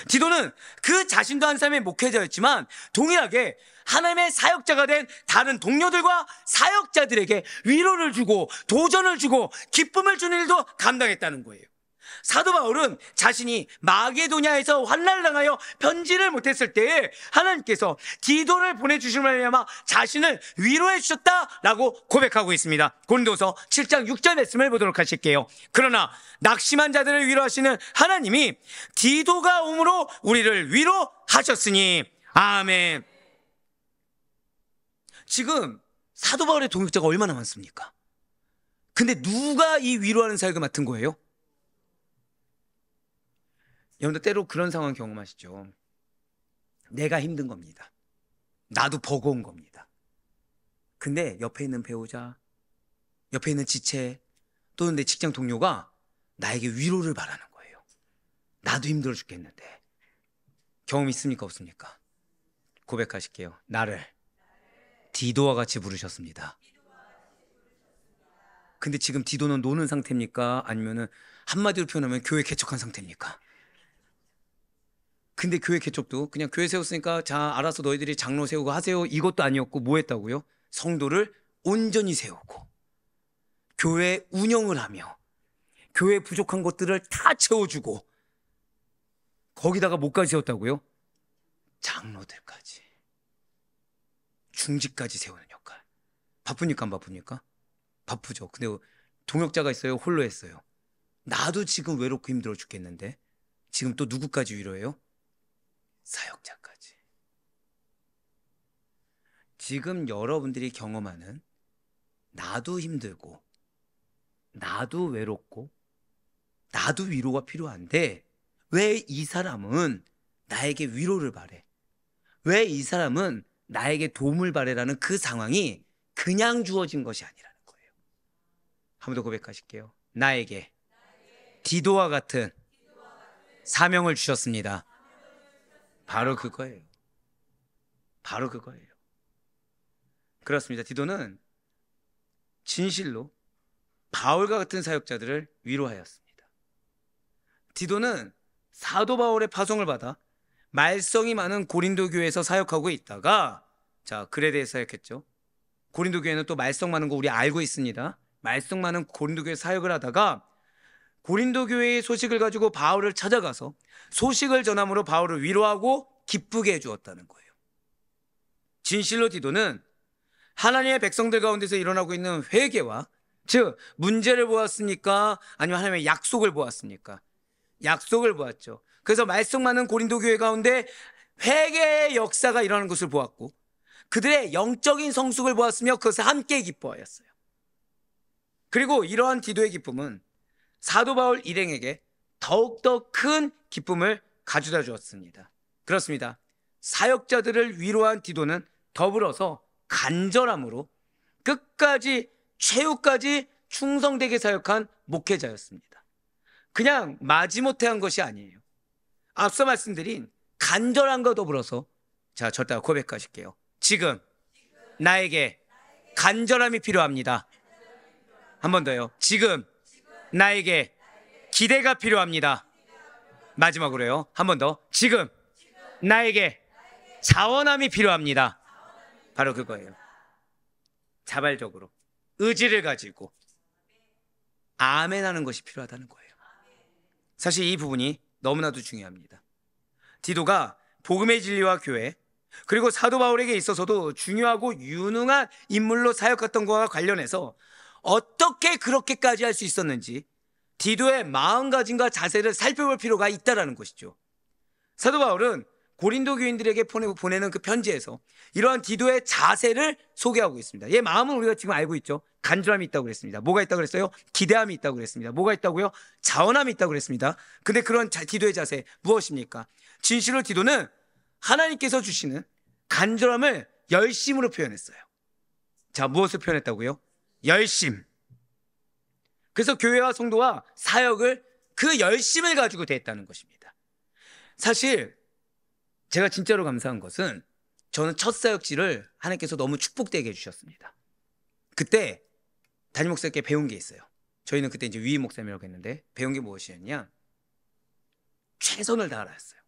디도는 그 자신도 한 사람의 목회자였지만 동일하게 하나님의 사역자가 된 다른 동료들과 사역자들에게 위로를 주고 도전을 주고 기쁨을 주는 일도 감당했다는 거예요. 사도 바울은 자신이 마게도냐에서 환난을 당하여 편지를 못했을 때에 하나님께서 디도를 보내주심을 말미암아 자신을 위로해 주셨다라고 고백하고 있습니다. 고린도서 7장 6절 말씀을 보도록 하실게요. 그러나 낙심한 자들을 위로하시는 하나님이 디도가 옴으로 우리를 위로하셨으니 아멘. 지금 사도 바울의 동역자가 얼마나 많습니까? 근데 누가 이 위로하는 사역을 맡은 거예요? 여러분들 때로 그런 상황 경험하시죠? 내가 힘든 겁니다. 나도 버거운 겁니다. 근데 옆에 있는 배우자, 옆에 있는 지체, 또는 내 직장 동료가 나에게 위로를 바라는 거예요. 나도 힘들어 죽겠는데. 경험 있습니까? 없습니까? 고백하실게요. 나를 디도와 같이 부르셨습니다. 근데 지금 디도는 노는 상태입니까? 아니면은 한마디로 표현하면 교회 개척한 상태입니까? 근데 교회 개척도 그냥 교회 세웠으니까 자 알아서 너희들이 장로 세우고 하세요 이것도 아니었고 뭐 했다고요? 성도를 온전히 세우고 교회 운영을 하며 교회 부족한 것들을 다 채워주고 거기다가 뭐까지 세웠다고요? 장로들까지 중직까지 세우는 역할. 바쁘니까 안 바쁘니까? 바쁘죠. 근데 동역자가 있어요? 홀로 했어요? 나도 지금 외롭고 힘들어 죽겠는데 지금 또 누구까지 위로해요? 사역자까지. 지금 여러분들이 경험하는 나도 힘들고 나도 외롭고 나도 위로가 필요한데 왜 이 사람은 나에게 위로를 바래? 왜 이 사람은 나에게 도움을 바래라는 그 상황이 그냥 주어진 것이 아니라는 거예요. 한 번 더 고백하실게요. 나에게 디도와 같은 사명을 주셨습니다. 바로 그거예요. 바로 그거예요. 그렇습니다. 디도는 진실로 바울과 같은 사역자들을 위로하였습니다. 디도는 사도 바울의 파송을 받아 말썽이 많은 고린도 교회에서 사역하고 있다가 자 글에 대해 사역했죠. 고린도 교회는 또 말썽 많은 거 우리 알고 있습니다. 말썽 많은 고린도 교회 사역을 하다가 고린도 교회의 소식을 가지고 바울을 찾아가서 소식을 전함으로 바울을 위로하고 기쁘게 해주었다는 거예요. 진실로 디도는 하나님의 백성들 가운데서 일어나고 있는 회개와 즉 문제를 보았습니까? 아니면 하나님의 약속을 보았습니까? 약속을 보았죠. 그래서 말썽 많은 고린도 교회 가운데 회개의 역사가 일어나는 것을 보았고 그들의 영적인 성숙을 보았으며 그것을 함께 기뻐하였어요. 그리고 이러한 디도의 기쁨은 사도 바울 일행에게 더욱더 큰 기쁨을 가져다 주었습니다. 그렇습니다. 사역자들을 위로한 디도는 더불어서 간절함으로 끝까지 최후까지 충성되게 사역한 목회자였습니다. 그냥 마지못해 한 것이 아니에요. 앞서 말씀드린 간절함과 더불어서 자 저따가 고백하실게요. 지금 나에게 간절함이 필요합니다. 한 번 더요. 지금 나에게 기대가 필요합니다. 마지막으로요. 한 번 더. 지금 나에게 자원함이 필요합니다. 바로 그거예요. 자발적으로 의지를 가지고 아멘하는 것이 필요하다는 거예요. 사실 이 부분이 너무나도 중요합니다. 디도가 복음의 진리와 교회 그리고 사도 바울에게 있어서도 중요하고 유능한 인물로 사역했던 것과 관련해서 어떻게 그렇게까지 할 수 있었는지 디도의 마음가짐과 자세를 살펴볼 필요가 있다는 것이죠. 사도 바울은 고린도 교인들에게 보내는 그 편지에서 이러한 디도의 자세를 소개하고 있습니다. 얘 마음은 우리가 지금 알고 있죠. 간절함이 있다고 그랬습니다. 뭐가 있다고 그랬어요? 기대함이 있다고 그랬습니다. 뭐가 있다고요? 자원함이 있다고 그랬습니다. 근데 그런 디도의 자세 무엇입니까? 진실로 디도는 하나님께서 주시는 간절함을 열심으로 표현했어요. 자, 무엇을 표현했다고요? 열심. 그래서 교회와 성도와 사역을 그 열심을 가지고 대했다는 것입니다. 사실 제가 진짜로 감사한 것은 저는 첫 사역지를 하나님께서 너무 축복되게 해주셨습니다. 그때 담임 목사님께 배운 게 있어요. 저희는 그때 이제 위임 목사님이라고 했는데 배운 게 무엇이었냐? 최선을 다하라 했어요.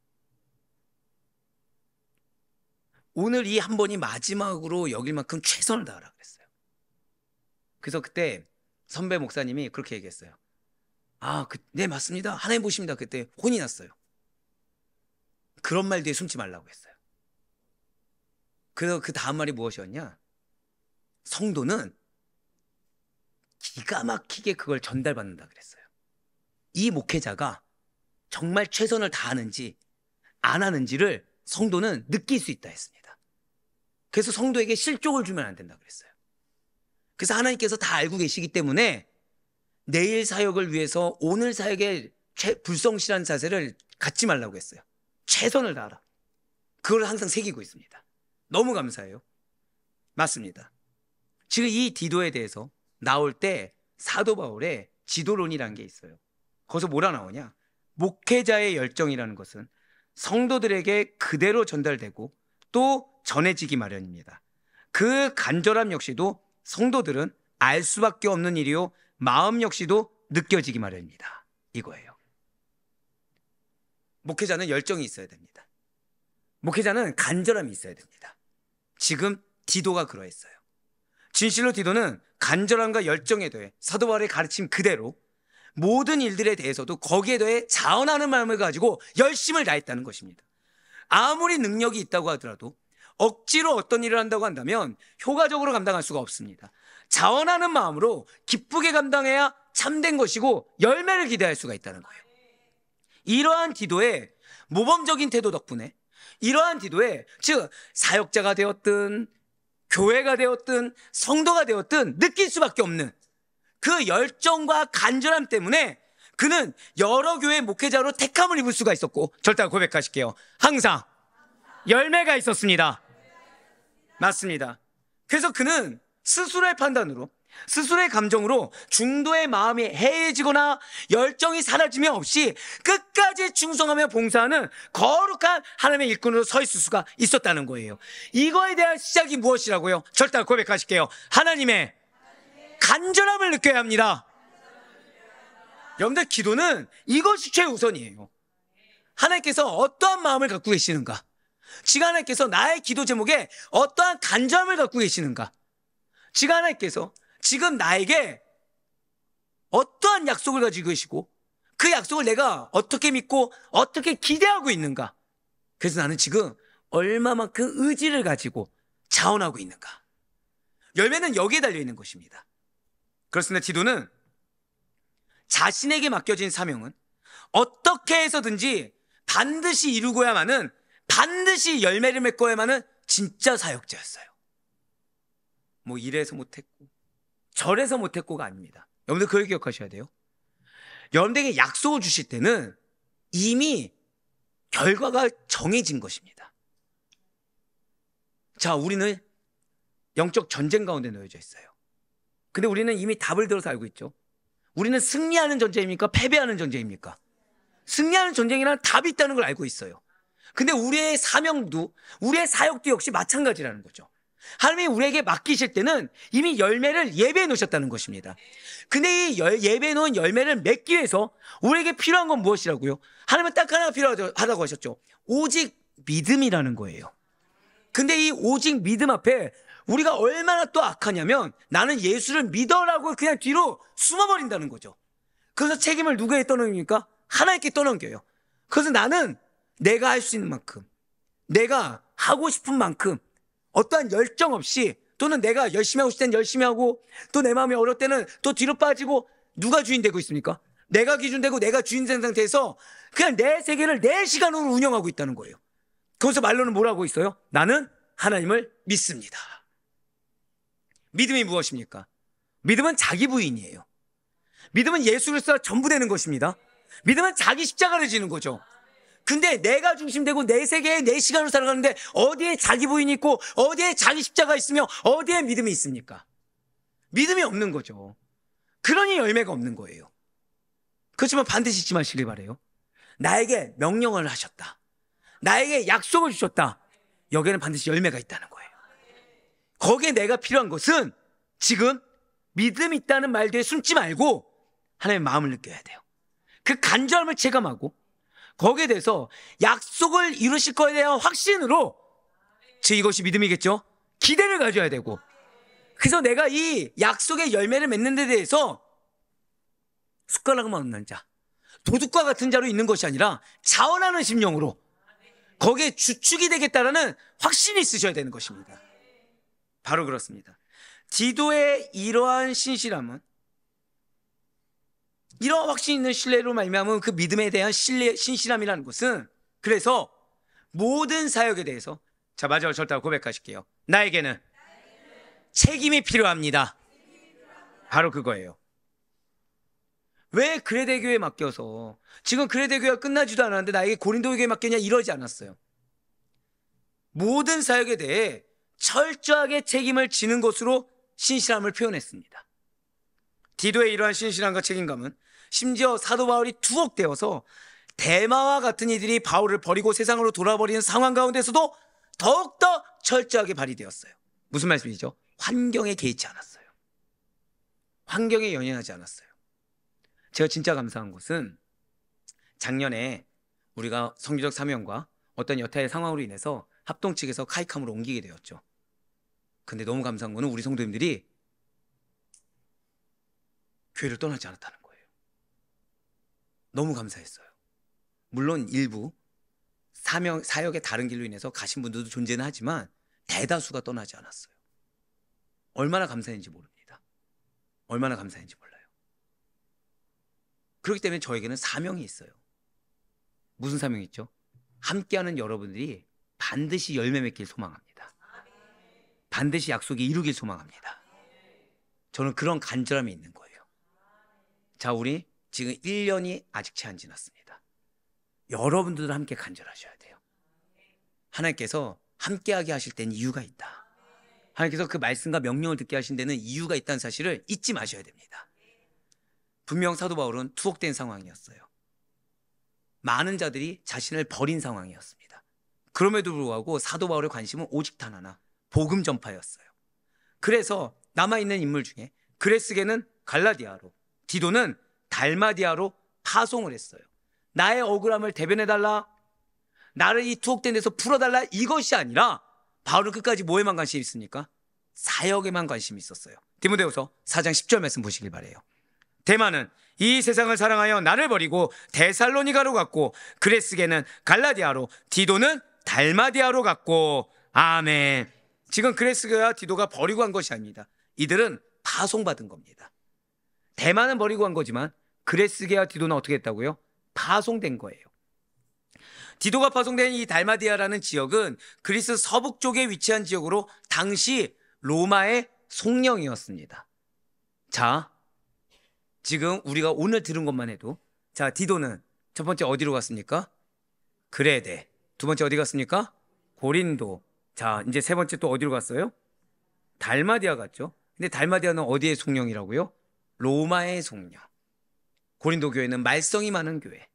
오늘 이 한 번이 마지막으로 여길 만큼 최선을 다하라 그랬어요. 그래서 그때 선배 목사님이 그렇게 얘기했어요. 네 맞습니다. 하나님 보십니다. 그때 혼이 났어요. 그런 말 뒤에 숨지 말라고 했어요. 그래서 그 다음 말이 무엇이었냐? 성도는 기가 막히게 그걸 전달받는다 그랬어요. 이 목회자가 정말 최선을 다하는지 안 하는지를 성도는 느낄 수 있다 했습니다. 그래서 성도에게 실족을 주면 안 된다 그랬어요. 그래서 하나님께서 다 알고 계시기 때문에 내일 사역을 위해서 오늘 사역에 불성실한 자세를 갖지 말라고 했어요. 최선을 다하라. 그걸 항상 새기고 있습니다. 너무 감사해요. 맞습니다. 지금 이 디도에 대해서 나올 때 사도 바울의 지도론이라는 게 있어요. 거기서 뭐라 나오냐? 목회자의 열정이라는 것은 성도들에게 그대로 전달되고 또 전해지기 마련입니다. 그 간절함 역시도 성도들은 알 수밖에 없는 일이요, 마음 역시도 느껴지기 마련입니다. 이거예요. 목회자는 열정이 있어야 됩니다. 목회자는 간절함이 있어야 됩니다. 지금 디도가 그러했어요. 진실로 디도는 간절함과 열정에 더해 사도 바울의 가르침 그대로 모든 일들에 대해서도 거기에 더해 자원하는 마음을 가지고 열심을 다했다는 것입니다. 아무리 능력이 있다고 하더라도 억지로 어떤 일을 한다고 한다면 효과적으로 감당할 수가 없습니다. 자원하는 마음으로 기쁘게 감당해야 참된 것이고 열매를 기대할 수가 있다는 거예요. 이러한 디도의 모범적인 태도 덕분에, 이러한 디도의, 즉 사역자가 되었든 교회가 되었든 성도가 되었든 느낄 수밖에 없는 그 열정과 간절함 때문에 그는 여러 교회 목회자로 택함을 입을 수가 있었고, 절대 고백하실게요, 항상 열매가 있었습니다. 맞습니다. 그래서 그는 스스로의 판단으로, 스스로의 감정으로 중도의 마음이 해해지거나 열정이 사라짐이 없이 끝까지 충성하며 봉사하는 거룩한 하나님의 일꾼으로 서 있을 수가 있었다는 거예요. 이거에 대한 시작이 무엇이라고요? 절대 고백하실게요, 하나님의 간절함을 느껴야 합니다. 여러분들, 기도는 이것이 최우선이에요. 하나님께서 어떠한 마음을 갖고 계시는가, 지금 하나님께서 나의 기도 제목에 어떠한 간절함을 갖고 계시는가, 지금 하나님께서 지금 나에게 어떠한 약속을 가지고 계시고 그 약속을 내가 어떻게 믿고 어떻게 기대하고 있는가, 그래서 나는 지금 얼마만큼 의지를 가지고 자원하고 있는가, 열매는 여기에 달려있는 것입니다. 그렇습니다. 디도는 자신에게 맡겨진 사명은 어떻게 해서든지 반드시 이루고야만은, 반드시 열매를 맺고야만은 진짜 사역자였어요. 뭐 이래서 못했고 저래서 못했고가 아닙니다. 여러분들 그걸 기억하셔야 돼요. 여러분들에게 약속을 주실 때는 이미 결과가 정해진 것입니다. 자, 우리는 영적 전쟁 가운데 놓여져 있어요. 근데 우리는 이미 답을 들어서 알고 있죠. 우리는 승리하는 전쟁입니까? 패배하는 전쟁입니까? 승리하는 전쟁이라는 답이 있다는 걸 알고 있어요. 근데 우리의 사명도, 우리의 사역도 역시 마찬가지라는 거죠. 하나님이 우리에게 맡기실 때는 이미 열매를 예배해 놓으셨다는 것입니다. 근데 이 예배해 놓은 열매를 맺기 위해서 우리에게 필요한 건 무엇이라고요? 하나님은 딱 하나가 필요하다고 하셨죠. 오직 믿음이라는 거예요. 근데 이 오직 믿음 앞에 우리가 얼마나 또 악하냐면, 나는 예수를 믿어라고 그냥 뒤로 숨어버린다는 거죠. 그래서 책임을 누구에게 떠넘깁니까? 하나님께 떠넘겨요. 그래서 나는 내가 할 수 있는 만큼, 내가 하고 싶은 만큼 어떠한 열정 없이, 또는 내가 열심히 하고 싶을 땐 열심히 하고, 또 내 마음이 어려울 때는 또 뒤로 빠지고, 누가 주인 되고 있습니까? 내가 기준 되고 내가 주인 된 상태에서 그냥 내 세계를 내 시간으로 운영하고 있다는 거예요. 거기서 말로는 뭐라고 있어요? 나는 하나님을 믿습니다. 믿음이 무엇입니까? 믿음은 자기 부인이에요. 믿음은 예수 그리스도가 전부 되는 것입니다. 믿음은 자기 십자가를 지는 거죠. 근데 내가 중심되고 내 세계에 내 시간으로 살아가는데 어디에 자기 부인이 있고 어디에 자기 십자가 있으며 어디에 믿음이 있습니까? 믿음이 없는 거죠. 그러니 열매가 없는 거예요. 그렇지만 반드시 잊지 마시길 바라요. 나에게 명령을 하셨다, 나에게 약속을 주셨다, 여기에는 반드시 열매가 있다는 거예요. 거기에 내가 필요한 것은 지금 믿음 있다는 말 뒤에 숨지 말고 하나님의 마음을 느껴야 돼요. 그 간절함을 체감하고 거기에 대해서 약속을 이루실 거에 대한 확신으로, 즉 이것이 믿음이겠죠, 기대를 가져야 되고, 그래서 내가 이 약속의 열매를 맺는 데 대해서 숟가락만 없는 자, 도둑과 같은 자로 있는 것이 아니라 자원하는 심령으로 거기에 주축이 되겠다라는 확신이 있으셔야 되는 것입니다. 바로 그렇습니다. 디도의 이러한 신실함은, 이러한 확신 있는 신뢰로 말미암은 그 믿음에 대한 신실함이라는 것은, 그래서 모든 사역에 대해서, 자 마지막으로 절대 고백하실게요. 나에게는 책임이 필요합니다. 바로 그거예요. 왜 그레데 교회에 맡겨서, 지금 그레데 교회가 끝나지도 않았는데 나에게 고린도 교회에 맡겼냐, 이러지 않았어요. 모든 사역에 대해 철저하게 책임을 지는 것으로 신실함을 표현했습니다. 디도의 이러한 신실함과 책임감은 심지어 사도 바울이 투옥되어서 대마와 같은 이들이 바울을 버리고 세상으로 돌아버리는 상황 가운데서도 더욱더 철저하게 발휘되었어요. 무슨 말씀이죠? 환경에 개의치 않았어요. 환경에 연연하지 않았어요. 제가 진짜 감사한 것은 작년에 우리가 선교적 사명과 어떤 여타의 상황으로 인해서 합동 측에서 카이캄으로 옮기게 되었죠. 근데 너무 감사한 거는 우리 성도님들이 교회를 떠나지 않았다는 거예요. 너무 감사했어요. 물론 일부 사역의 다른 길로 인해서 가신 분들도 존재는 하지만 대다수가 떠나지 않았어요. 얼마나 감사했는지 모릅니다. 얼마나 감사했는지 몰라요. 그렇기 때문에 저에게는 사명이 있어요. 무슨 사명이 있죠? 함께하는 여러분들이 반드시 열매 맺길 소망합니다. 반드시 약속이 이루길 소망합니다. 저는 그런 간절함이 있는 거예요. 자, 우리 지금 1년이 아직 채 안 지났습니다. 여러분들도 함께 간절하셔야 돼요. 하나님께서 함께하게 하실 때는 이유가 있다. 하나님께서 그 말씀과 명령을 듣게 하신 데는 이유가 있다는 사실을 잊지 마셔야 됩니다. 분명 사도 바울은 투옥된 상황이었어요. 많은 자들이 자신을 버린 상황이었습니다. 그럼에도 불구하고 사도 바울의 관심은 오직 단 하나, 복음 전파였어요. 그래서 남아있는 인물 중에 그레스게는 갈라디아로, 디도는 달마디아로 파송을 했어요. 나의 억울함을 대변해달라, 나를 이 투옥된 데서 풀어달라, 이것이 아니라 바울은 끝까지 뭐에만 관심이 있습니까? 사역에만 관심이 있었어요. 디모데후서 4장 10절 말씀 보시길 바라요. 데마는 이 세상을 사랑하여 나를 버리고 데살로니가로 갔고, 그레스게는 갈라디아로, 디도는 달마디아로 갔고. 아멘. 지금 그레스게와 디도가 버리고 간 것이 아닙니다. 이들은 파송받은 겁니다. 데마는 버리고 간 거지만 그레스게와 디도는 어떻게 했다고요? 파송된 거예요. 디도가 파송된 이 달마디아라는 지역은 그리스 서북 쪽에 위치한 지역으로 당시 로마의 속령이었습니다. 자, 지금 우리가 오늘 들은 것만 해도, 자, 디도는 첫 번째 어디로 갔습니까? 그레데. 두 번째 어디 갔습니까? 고린도. 자, 이제 세 번째 또 어디로 갔어요? 달마디아 갔죠. 근데 달마디아는 어디의 속령이라고요? 로마의 속령. 고린도 교회는 말썽이 많은 교회.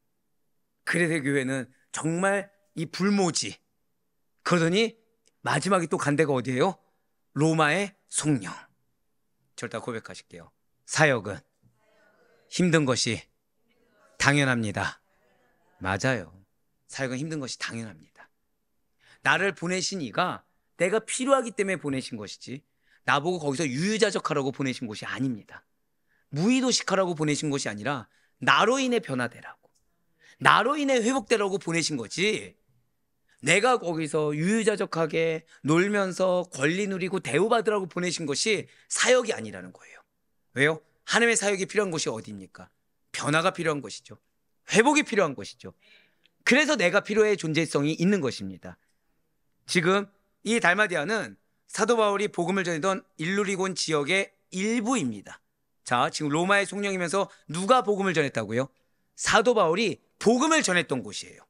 그레데 교회는 정말 이 불모지. 그러더니 마지막에 또 간 데가 어디예요? 로마의 속령. 저를 다 고백하실게요. 사역은 힘든 것이 당연합니다. 맞아요. 사역은 힘든 것이 당연합니다. 나를 보내신 이가 내가 필요하기 때문에 보내신 것이지, 나보고 거기서 유유자적하라고 보내신 것이 아닙니다. 무의도식하라고 보내신 것이 아니라 나로 인해 변화되라고, 나로 인해 회복되라고 보내신 거지, 내가 거기서 유유자적하게 놀면서 권리 누리고 대우받으라고 보내신 것이 사역이 아니라는 거예요. 왜요? 하나님의 사역이 필요한 곳이 어디입니까? 변화가 필요한 것이죠. 회복이 필요한 것이죠. 그래서 내가 필요의 존재성이 있는 것입니다. 지금 이 달마디아는 사도 바울이 복음을 전하던 일루리곤 지역의 일부입니다. 자, 지금 로마의 속령이면서 누가 복음을 전했다고요? 사도 바울이 복음을 전했던 곳이에요.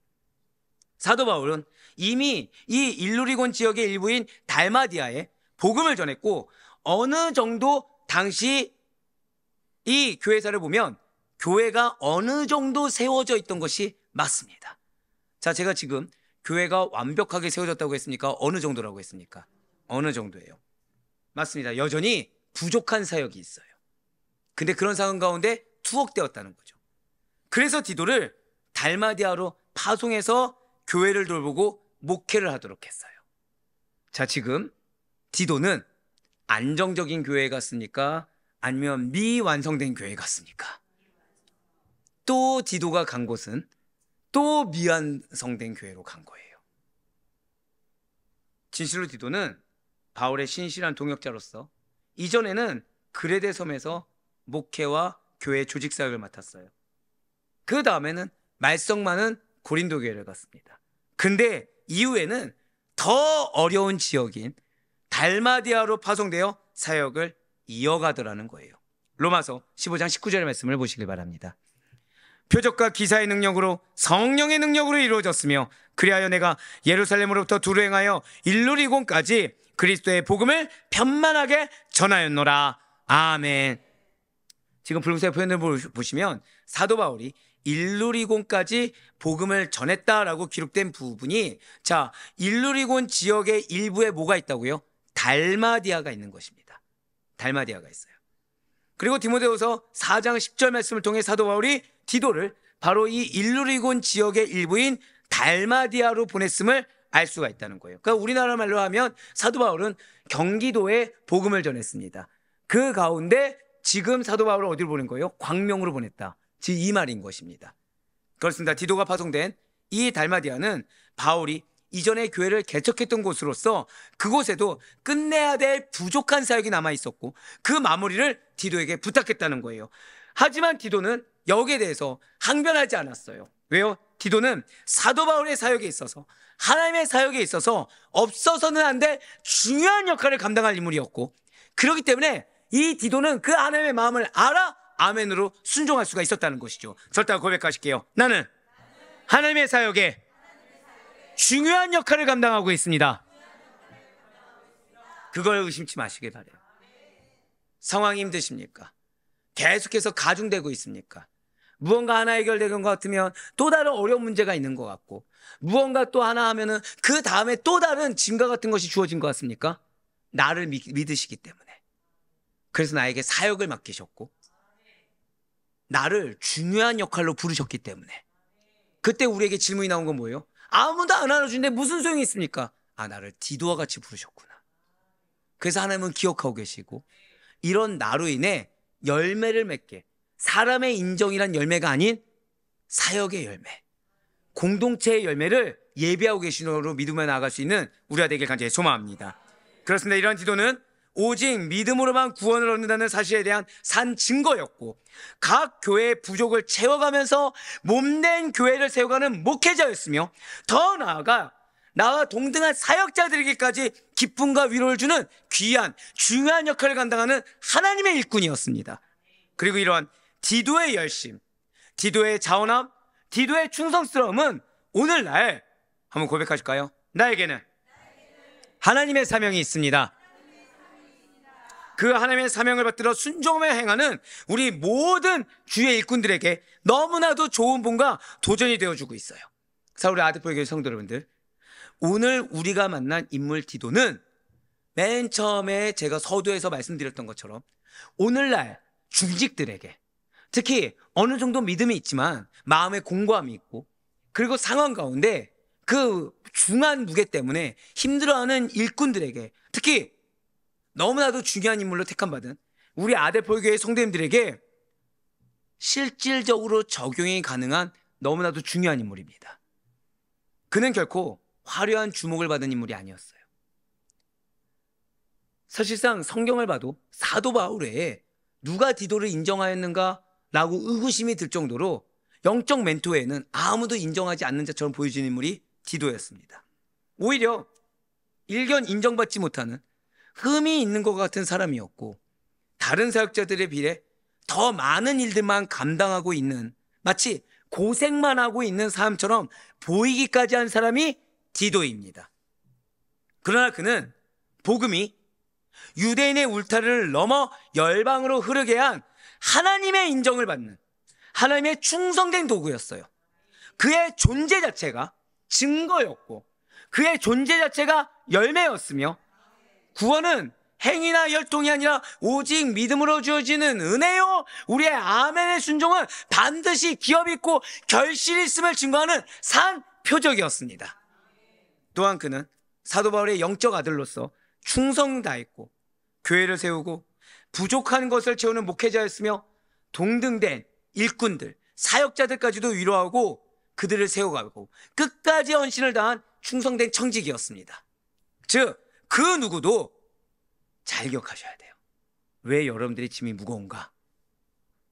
사도 바울은 이미 이 일루리곤 지역의 일부인 달마디아에 복음을 전했고, 어느 정도 당시 이 교회사를 보면 교회가 어느 정도 세워져 있던 것이 맞습니다. 자, 제가 지금 교회가 완벽하게 세워졌다고 했습니까? 어느 정도라고 했습니까? 어느 정도예요. 맞습니다. 여전히 부족한 사역이 있어요. 근데 그런 상황 가운데 투옥되었다는 거죠. 그래서 디도를 달마디아로 파송해서 교회를 돌보고 목회를 하도록 했어요. 자, 지금 디도는 안정적인 교회에 갔습니까? 아니면 미완성된 교회에 갔습니까? 또 디도가 간 곳은 또 미완성된 교회로 간 거예요. 진실로 디도는 바울의 신실한 동역자로서 이전에는 그레데 섬에서 목회와 교회 조직 사역을 맡았어요. 그 다음에는 말썽 많은 고린도 교회를 갔습니다. 근데 이후에는 더 어려운 지역인 달마디아로 파송되어 사역을 이어가더라는 거예요. 로마서 15장 19절의 말씀을 보시길 바랍니다. 표적과 기사의 능력으로 성령의 능력으로 이루어졌으며, 그리하여 내가 예루살렘으로부터 두루 행하여 일루리곤까지 그리스도의 복음을 편만하게 전하였노라. 아멘. 지금 붉은색 표현을 보시면 사도 바울이 일루리곤까지 복음을 전했다라고 기록된 부분이, 자, 일루리곤 지역의 일부에 뭐가 있다고요? 달마디아가 있는 것입니다. 달마디아가 있어요. 그리고 디모데후서 4장 10절 말씀을 통해 사도 바울이 디도를 바로 이 일루리곤 지역의 일부인 달마디아로 보냈음을 알 수가 있다는 거예요. 그러니까 우리나라 말로 하면 사도 바울은 경기도에 복음을 전했습니다. 그 가운데 지금 사도 바울을 어디로 보낸 거예요? 광명으로 보냈다. 즉 이 말인 것입니다. 그렇습니다. 디도가 파송된 이 달마디아는 바울이 이전에 교회를 개척했던 곳으로서 그곳에도 끝내야 될 부족한 사역이 남아 있었고 그 마무리를 디도에게 부탁했다는 거예요. 하지만 디도는 여기에 대해서 항변하지 않았어요. 왜요? 디도는 사도 바울의 사역에 있어서, 하나님의 사역에 있어서 없어서는 안 될 중요한 역할을 감당할 인물이었고, 그렇기 때문에 이 디도는 그 하나님의 마음을 알아 아멘으로 순종할 수가 있었다는 것이죠. 절대 고백하실게요. 나는 하나님의 사역에 중요한 역할을 감당하고 있습니다. 그걸 의심치 마시길 바라요. 상황이 힘드십니까? 계속해서 가중되고 있습니까? 무언가 하나 해결된 것 같으면 또 다른 어려운 문제가 있는 것 같고, 무언가 또 하나 하면은 그 다음에 또 다른 짐과 같은 것이 주어진 것 같습니까? 나를 믿으시기 때문에. 그래서 나에게 사역을 맡기셨고 나를 중요한 역할로 부르셨기 때문에. 그때 우리에게 질문이 나온 건 뭐예요? 아무도 안 알아주는데 무슨 소용이 있습니까? 아, 나를 디도와 같이 부르셨구나. 그래서 하나님은 기억하고 계시고, 이런 나로 인해 열매를 맺게, 사람의 인정이란 열매가 아닌 사역의 열매, 공동체의 열매를 예비하고 계시노로 믿음에 나아갈 수 있는 우리가 되길 간절히 소망합니다. 그렇습니다. 이런 디도는 오직 믿음으로만 구원을 얻는다는 사실에 대한 산 증거였고, 각 교회의 부족을 채워가면서 몸된 교회를 세워가는 목회자였으며, 더 나아가 나와 동등한 사역자들에게까지 기쁨과 위로를 주는 귀한 중요한 역할을 감당하는 하나님의 일꾼이었습니다. 그리고 이러한 디도의 열심, 디도의 자원함, 디도의 충성스러움은 오늘날 한번 고백하실까요? 나에게는 하나님의 사명이 있습니다. 그 하나님의 사명을 받들어 순종하며 행하는 우리 모든 주의 일꾼들에게 너무나도 좋은 본과 도전이 되어주고 있어요. 자, 우리 아드포교회 성도 여러분들, 오늘 우리가 만난 인물 디도는 맨 처음에 제가 서두에서 말씀드렸던 것처럼 오늘날 중직들에게, 특히 어느 정도 믿음이 있지만 마음에 공고함이 있고, 그리고 상황 가운데 그 중한 무게 때문에 힘들어하는 일꾼들에게, 특히 너무나도 중요한 인물로 택함받은 우리 아델포교회 성도님들에게 실질적으로 적용이 가능한 너무나도 중요한 인물입니다. 그는 결코 화려한 주목을 받은 인물이 아니었어요. 사실상 성경을 봐도 사도 바울 외에 누가 디도를 인정하였는가 라고 의구심이 들 정도로 영적 멘토에는 아무도 인정하지 않는 자처럼 보여지는 인물이 디도였습니다. 오히려 일견 인정받지 못하는 흠이 있는 것 같은 사람이었고, 다른 사역자들에 비해 더 많은 일들만 감당하고 있는, 마치 고생만 하고 있는 사람처럼 보이기까지 한 사람이 디도입니다. 그러나 그는 복음이 유대인의 울타리를 넘어 열방으로 흐르게 한 하나님의 인정을 받는 하나님의 충성된 도구였어요. 그의 존재 자체가 증거였고, 그의 존재 자체가 열매였으며, 구원은 행위나 혈통이 아니라 오직 믿음으로 주어지는 은혜요, 우리의 아멘의 순종은 반드시 기업 있고 결실 있음을 증거하는 산 표적이었습니다. 또한 그는 사도 바울의 영적 아들로서 충성 다했고, 교회를 세우고 부족한 것을 채우는 목회자였으며, 동등된 일꾼들, 사역자들까지도 위로하고 그들을 세워가고 끝까지 헌신을 다한 충성된 청직이었습니다. 즉, 그 누구도 잘 기억하셔야 돼요. 왜 여러분들이 짐이 무거운가?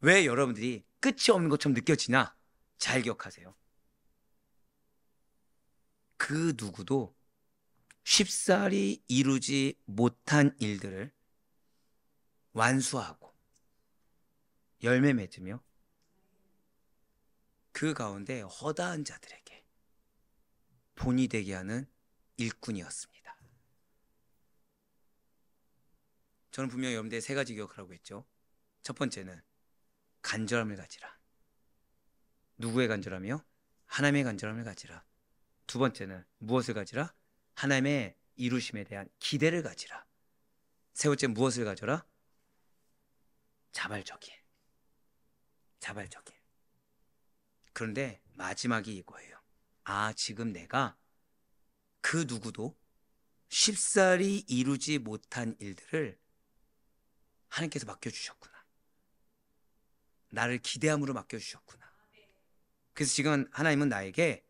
왜 여러분들이 끝이 없는 것처럼 느껴지나? 잘 기억하세요. 그 누구도 쉽사리 이루지 못한 일들을 완수하고 열매 맺으며 그 가운데 허다한 자들에게 본이 되게 하는 일꾼이었습니다. 저는 분명히 여러분들의 세 가지 기억하라고 했죠. 첫 번째는 간절함을 가지라. 누구의 간절함이요? 하나님의 간절함을 가지라. 두 번째는 무엇을 가지라? 하나님의 이루심에 대한 기대를 가지라. 세 번째 무엇을 가져라? 자발적인. 그런데 마지막이 이거예요. 지금 내가 그 누구도 쉽사리 이루지 못한 일들을 하나님께서 맡겨주셨구나. 나를 기대함으로 맡겨주셨구나. 그래서 지금 하나님은 나에게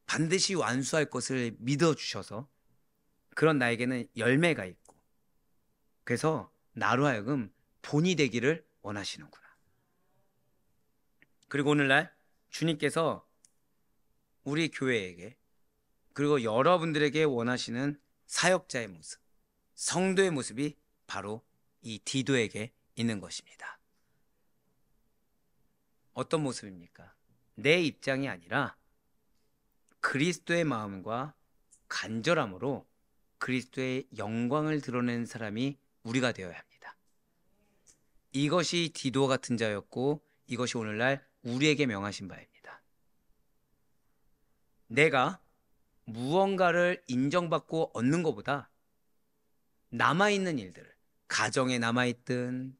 반드시 완수할 것을 믿어주셔서 그런 나에게는 열매가 있고, 그래서 나로 하여금 본이 되기를 원하시는구나. 그리고 오늘날 주님께서 우리 교회에게, 그리고 여러분들에게 원하시는 사역자의 모습, 성도의 모습이 바로 이 디도에게 있는 것입니다. 어떤 모습입니까? 내 입장이 아니라 그리스도의 마음과 간절함으로 그리스도의 영광을 드러내는 사람이 우리가 되어야 합니다. 이것이 디도 같은 자였고, 이것이 오늘날 우리에게 명하신 바입니다. 내가 무언가를 인정받고 얻는 것보다 남아있는 일들, 가정에 남아있든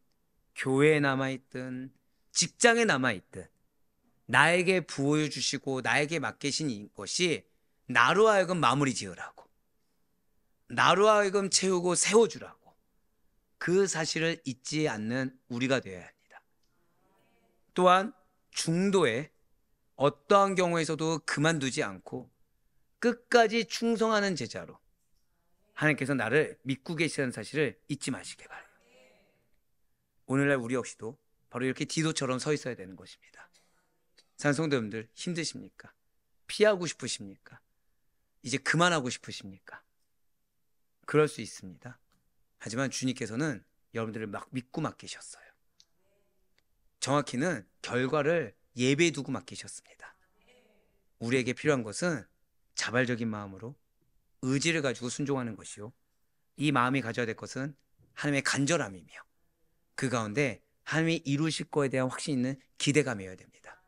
교회에 남아있든 직장에 남아있든 나에게 부어해 주시고 나에게 맡기신 것이 나로 하여금 마무리 지으라고, 나로 하여금 채우고 세워주라고, 그 사실을 잊지 않는 우리가 되어야 합니다. 또한 중도에 어떠한 경우에서도 그만두지 않고 끝까지 충성하는 제자로 하나님께서 나를 믿고 계시다는 사실을 잊지 마시기 바라요. 오늘날 우리 역시도 바로 이렇게 디도처럼 서 있어야 되는 것입니다. 사랑하는 성도님들, 힘드십니까? 피하고 싶으십니까? 이제 그만하고 싶으십니까? 그럴 수 있습니다. 하지만 주님께서는 여러분들을 막 믿고 맡기셨어요. 정확히는 결과를 예배에 두고 맡기셨습니다. 우리에게 필요한 것은 자발적인 마음으로 의지를 가지고 순종하는 것이요, 이 마음이 가져야 될 것은 하나님의 간절함이며 그 가운데 하나님이 이루실 거에 대한 확신 있는 기대감이어야 됩니다.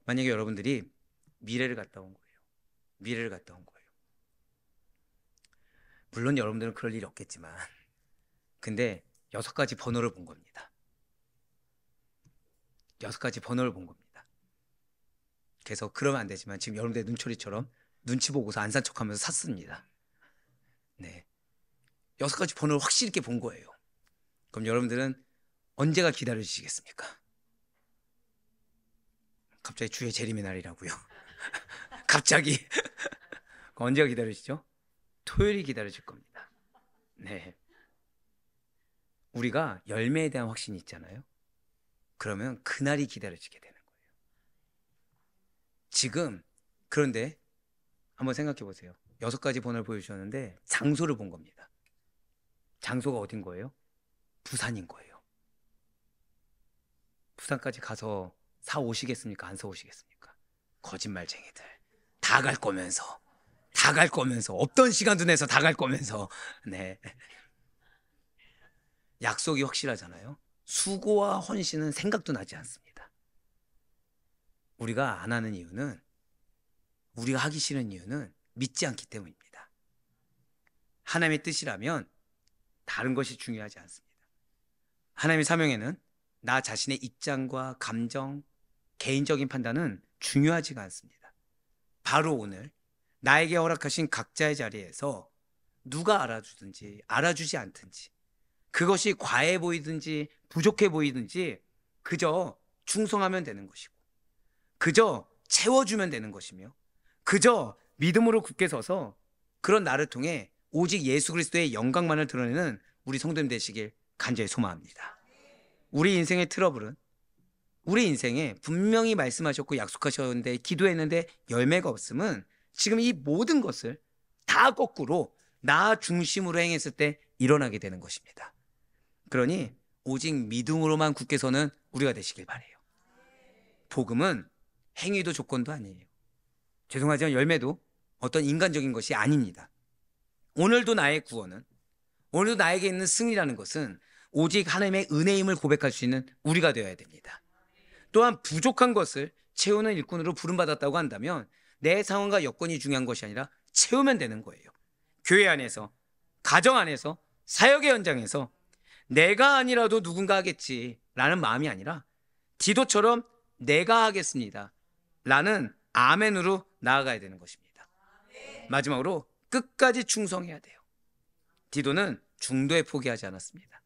만약에 여러분들이 미래를 갔다 온 거예요. 물론 여러분들은 그럴 일이 없겠지만, 근데 6가지 번호를 본 겁니다. 6가지 번호를 본 겁니다. 그래서 그러면 안 되지만 지금 여러분들의 눈초리처럼 눈치 보고서 안 산 척하면서 샀습니다. 네, 6가지 번호를 확실히 있게 본 거예요. 그럼 여러분들은 언제가 기다려주시겠습니까? 갑자기 주의 재림의 날이라고요? 갑자기 언제가 기다려지죠? 토요일이 기다려질 겁니다. 네, 우리가 열매에 대한 확신이 있잖아요. 그러면 그날이 기다려지게 되는 거예요. 지금 그런데 한번 생각해 보세요. 6가지 번호를 보여주셨는데 장소를 본 겁니다. 장소가 어딘 거예요? 부산인 거예요. 부산까지 가서 사 오시겠습니까? 안 사 오시겠습니까? 거짓말쟁이들. 다 갈 거면서 없던 시간도 내서 다 갈 거면서. 네, 약속이 확실하잖아요. 수고와 헌신은 생각도 나지 않습니다. 우리가 안 하는 이유는, 우리가 하기 싫은 이유는 믿지 않기 때문입니다. 하나님의 뜻이라면 다른 것이 중요하지 않습니다. 하나님의 사명에는 나 자신의 입장과 감정, 개인적인 판단은 중요하지가 않습니다. 바로 오늘 나에게 허락하신 각자의 자리에서 누가 알아주든지 알아주지 않든지, 그것이 과해 보이든지 부족해 보이든지 그저 충성하면 되는 것이고, 그저 채워주면 되는 것이며, 그저 믿음으로 굳게 서서 그런 나를 통해 오직 예수 그리스도의 영광만을 드러내는 우리 성도님 되시길 간절히 소망합니다. 우리 인생의 트러블은, 우리 인생에 분명히 말씀하셨고 약속하셨는데 기도했는데 열매가 없음은 지금 이 모든 것을 다 거꾸로 나 중심으로 행했을 때 일어나게 되는 것입니다. 그러니 오직 믿음으로만 굳게 서는 우리가 되시길 바라요. 복음은 행위도 조건도 아니에요. 죄송하지만 열매도 어떤 인간적인 것이 아닙니다. 오늘도 나의 구원은 오늘도 나에게 있는 승리라는 것은 오직 하나님의 은혜임을 고백할 수 있는 우리가 되어야 됩니다. 또한 부족한 것을 채우는 일꾼으로 부름받았다고 한다면 내 상황과 여건이 중요한 것이 아니라 채우면 되는 거예요. 교회 안에서, 가정 안에서, 사역의 현장에서 내가 아니라도 누군가 하겠지라는 마음이 아니라 디도처럼 내가 하겠습니다 라는 아멘으로 나아가야 되는 것입니다. 마지막으로 끝까지 충성해야 돼요. 디도는 중도에 포기하지 않았습니다.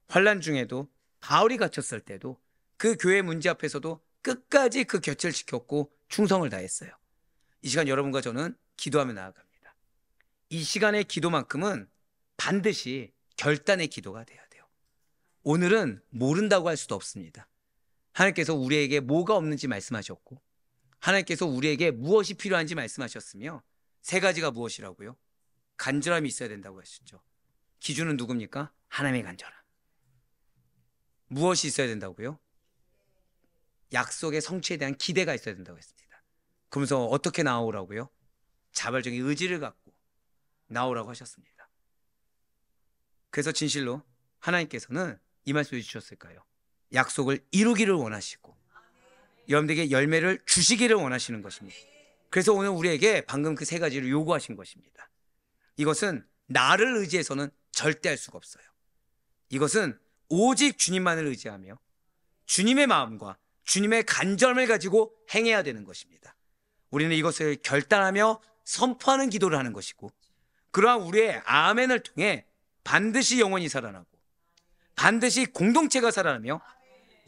환난 중에도, 바울이 갇혔을 때도, 그 교회 문제 앞에서도 끝까지 그 곁을 지켰고 충성을 다했어요. 이 시간 여러분과 저는 기도하며 나아갑니다. 이 시간의 기도만큼은 반드시 결단의 기도가 돼야 돼요. 오늘은 모른다고 할 수도 없습니다. 하나님께서 우리에게 뭐가 없는지 말씀하셨고, 하나님께서 우리에게 무엇이 필요한지 말씀하셨으며, 세 가지가 무엇이라고요? 간절함이 있어야 된다고 하셨죠. 기준은 누굽니까? 하나님의 간절함. 무엇이 있어야 된다고요? 약속의 성취에 대한 기대가 있어야 된다고 했습니다. 그러면서 어떻게 나오라고요? 자발적인 의지를 갖고 나오라고 하셨습니다. 그래서 진실로 하나님께서는 이 말씀을 주셨을까요? 약속을 이루기를 원하시고 여러분들에게 열매를 주시기를 원하시는 것입니다. 그래서 오늘 우리에게 방금 그 세 가지를 요구하신 것입니다. 이것은 나를 의지해서는 절대 할 수가 없어요. 이것은 오직 주님만을 의지하며 주님의 마음과 주님의 간절함을 가지고 행해야 되는 것입니다. 우리는 이것을 결단하며 선포하는 기도를 하는 것이고, 그러한 우리의 아멘을 통해 반드시 영혼이 살아나고 반드시 공동체가 살아나며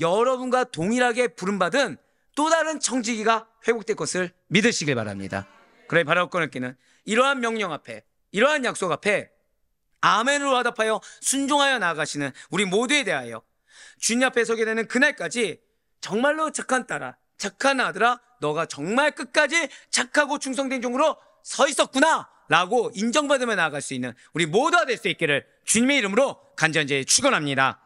여러분과 동일하게 부름받은 또 다른 청지기가 회복될 것을 믿으시길 바랍니다. 그래 바라고 꺼낼기는 이러한 명령 앞에, 이러한 약속 앞에 아멘으로 화답하여 순종하여 나아가시는 우리 모두에 대하여 주님 앞에 서게 되는 그날까지 정말로 착한 딸아, 착한 아들아, 너가 정말 끝까지 착하고 충성된 종으로 서 있었구나 라고 인정받으며 나아갈 수 있는 우리 모두가 될 수 있기를 주님의 이름으로 간절히 축원합니다.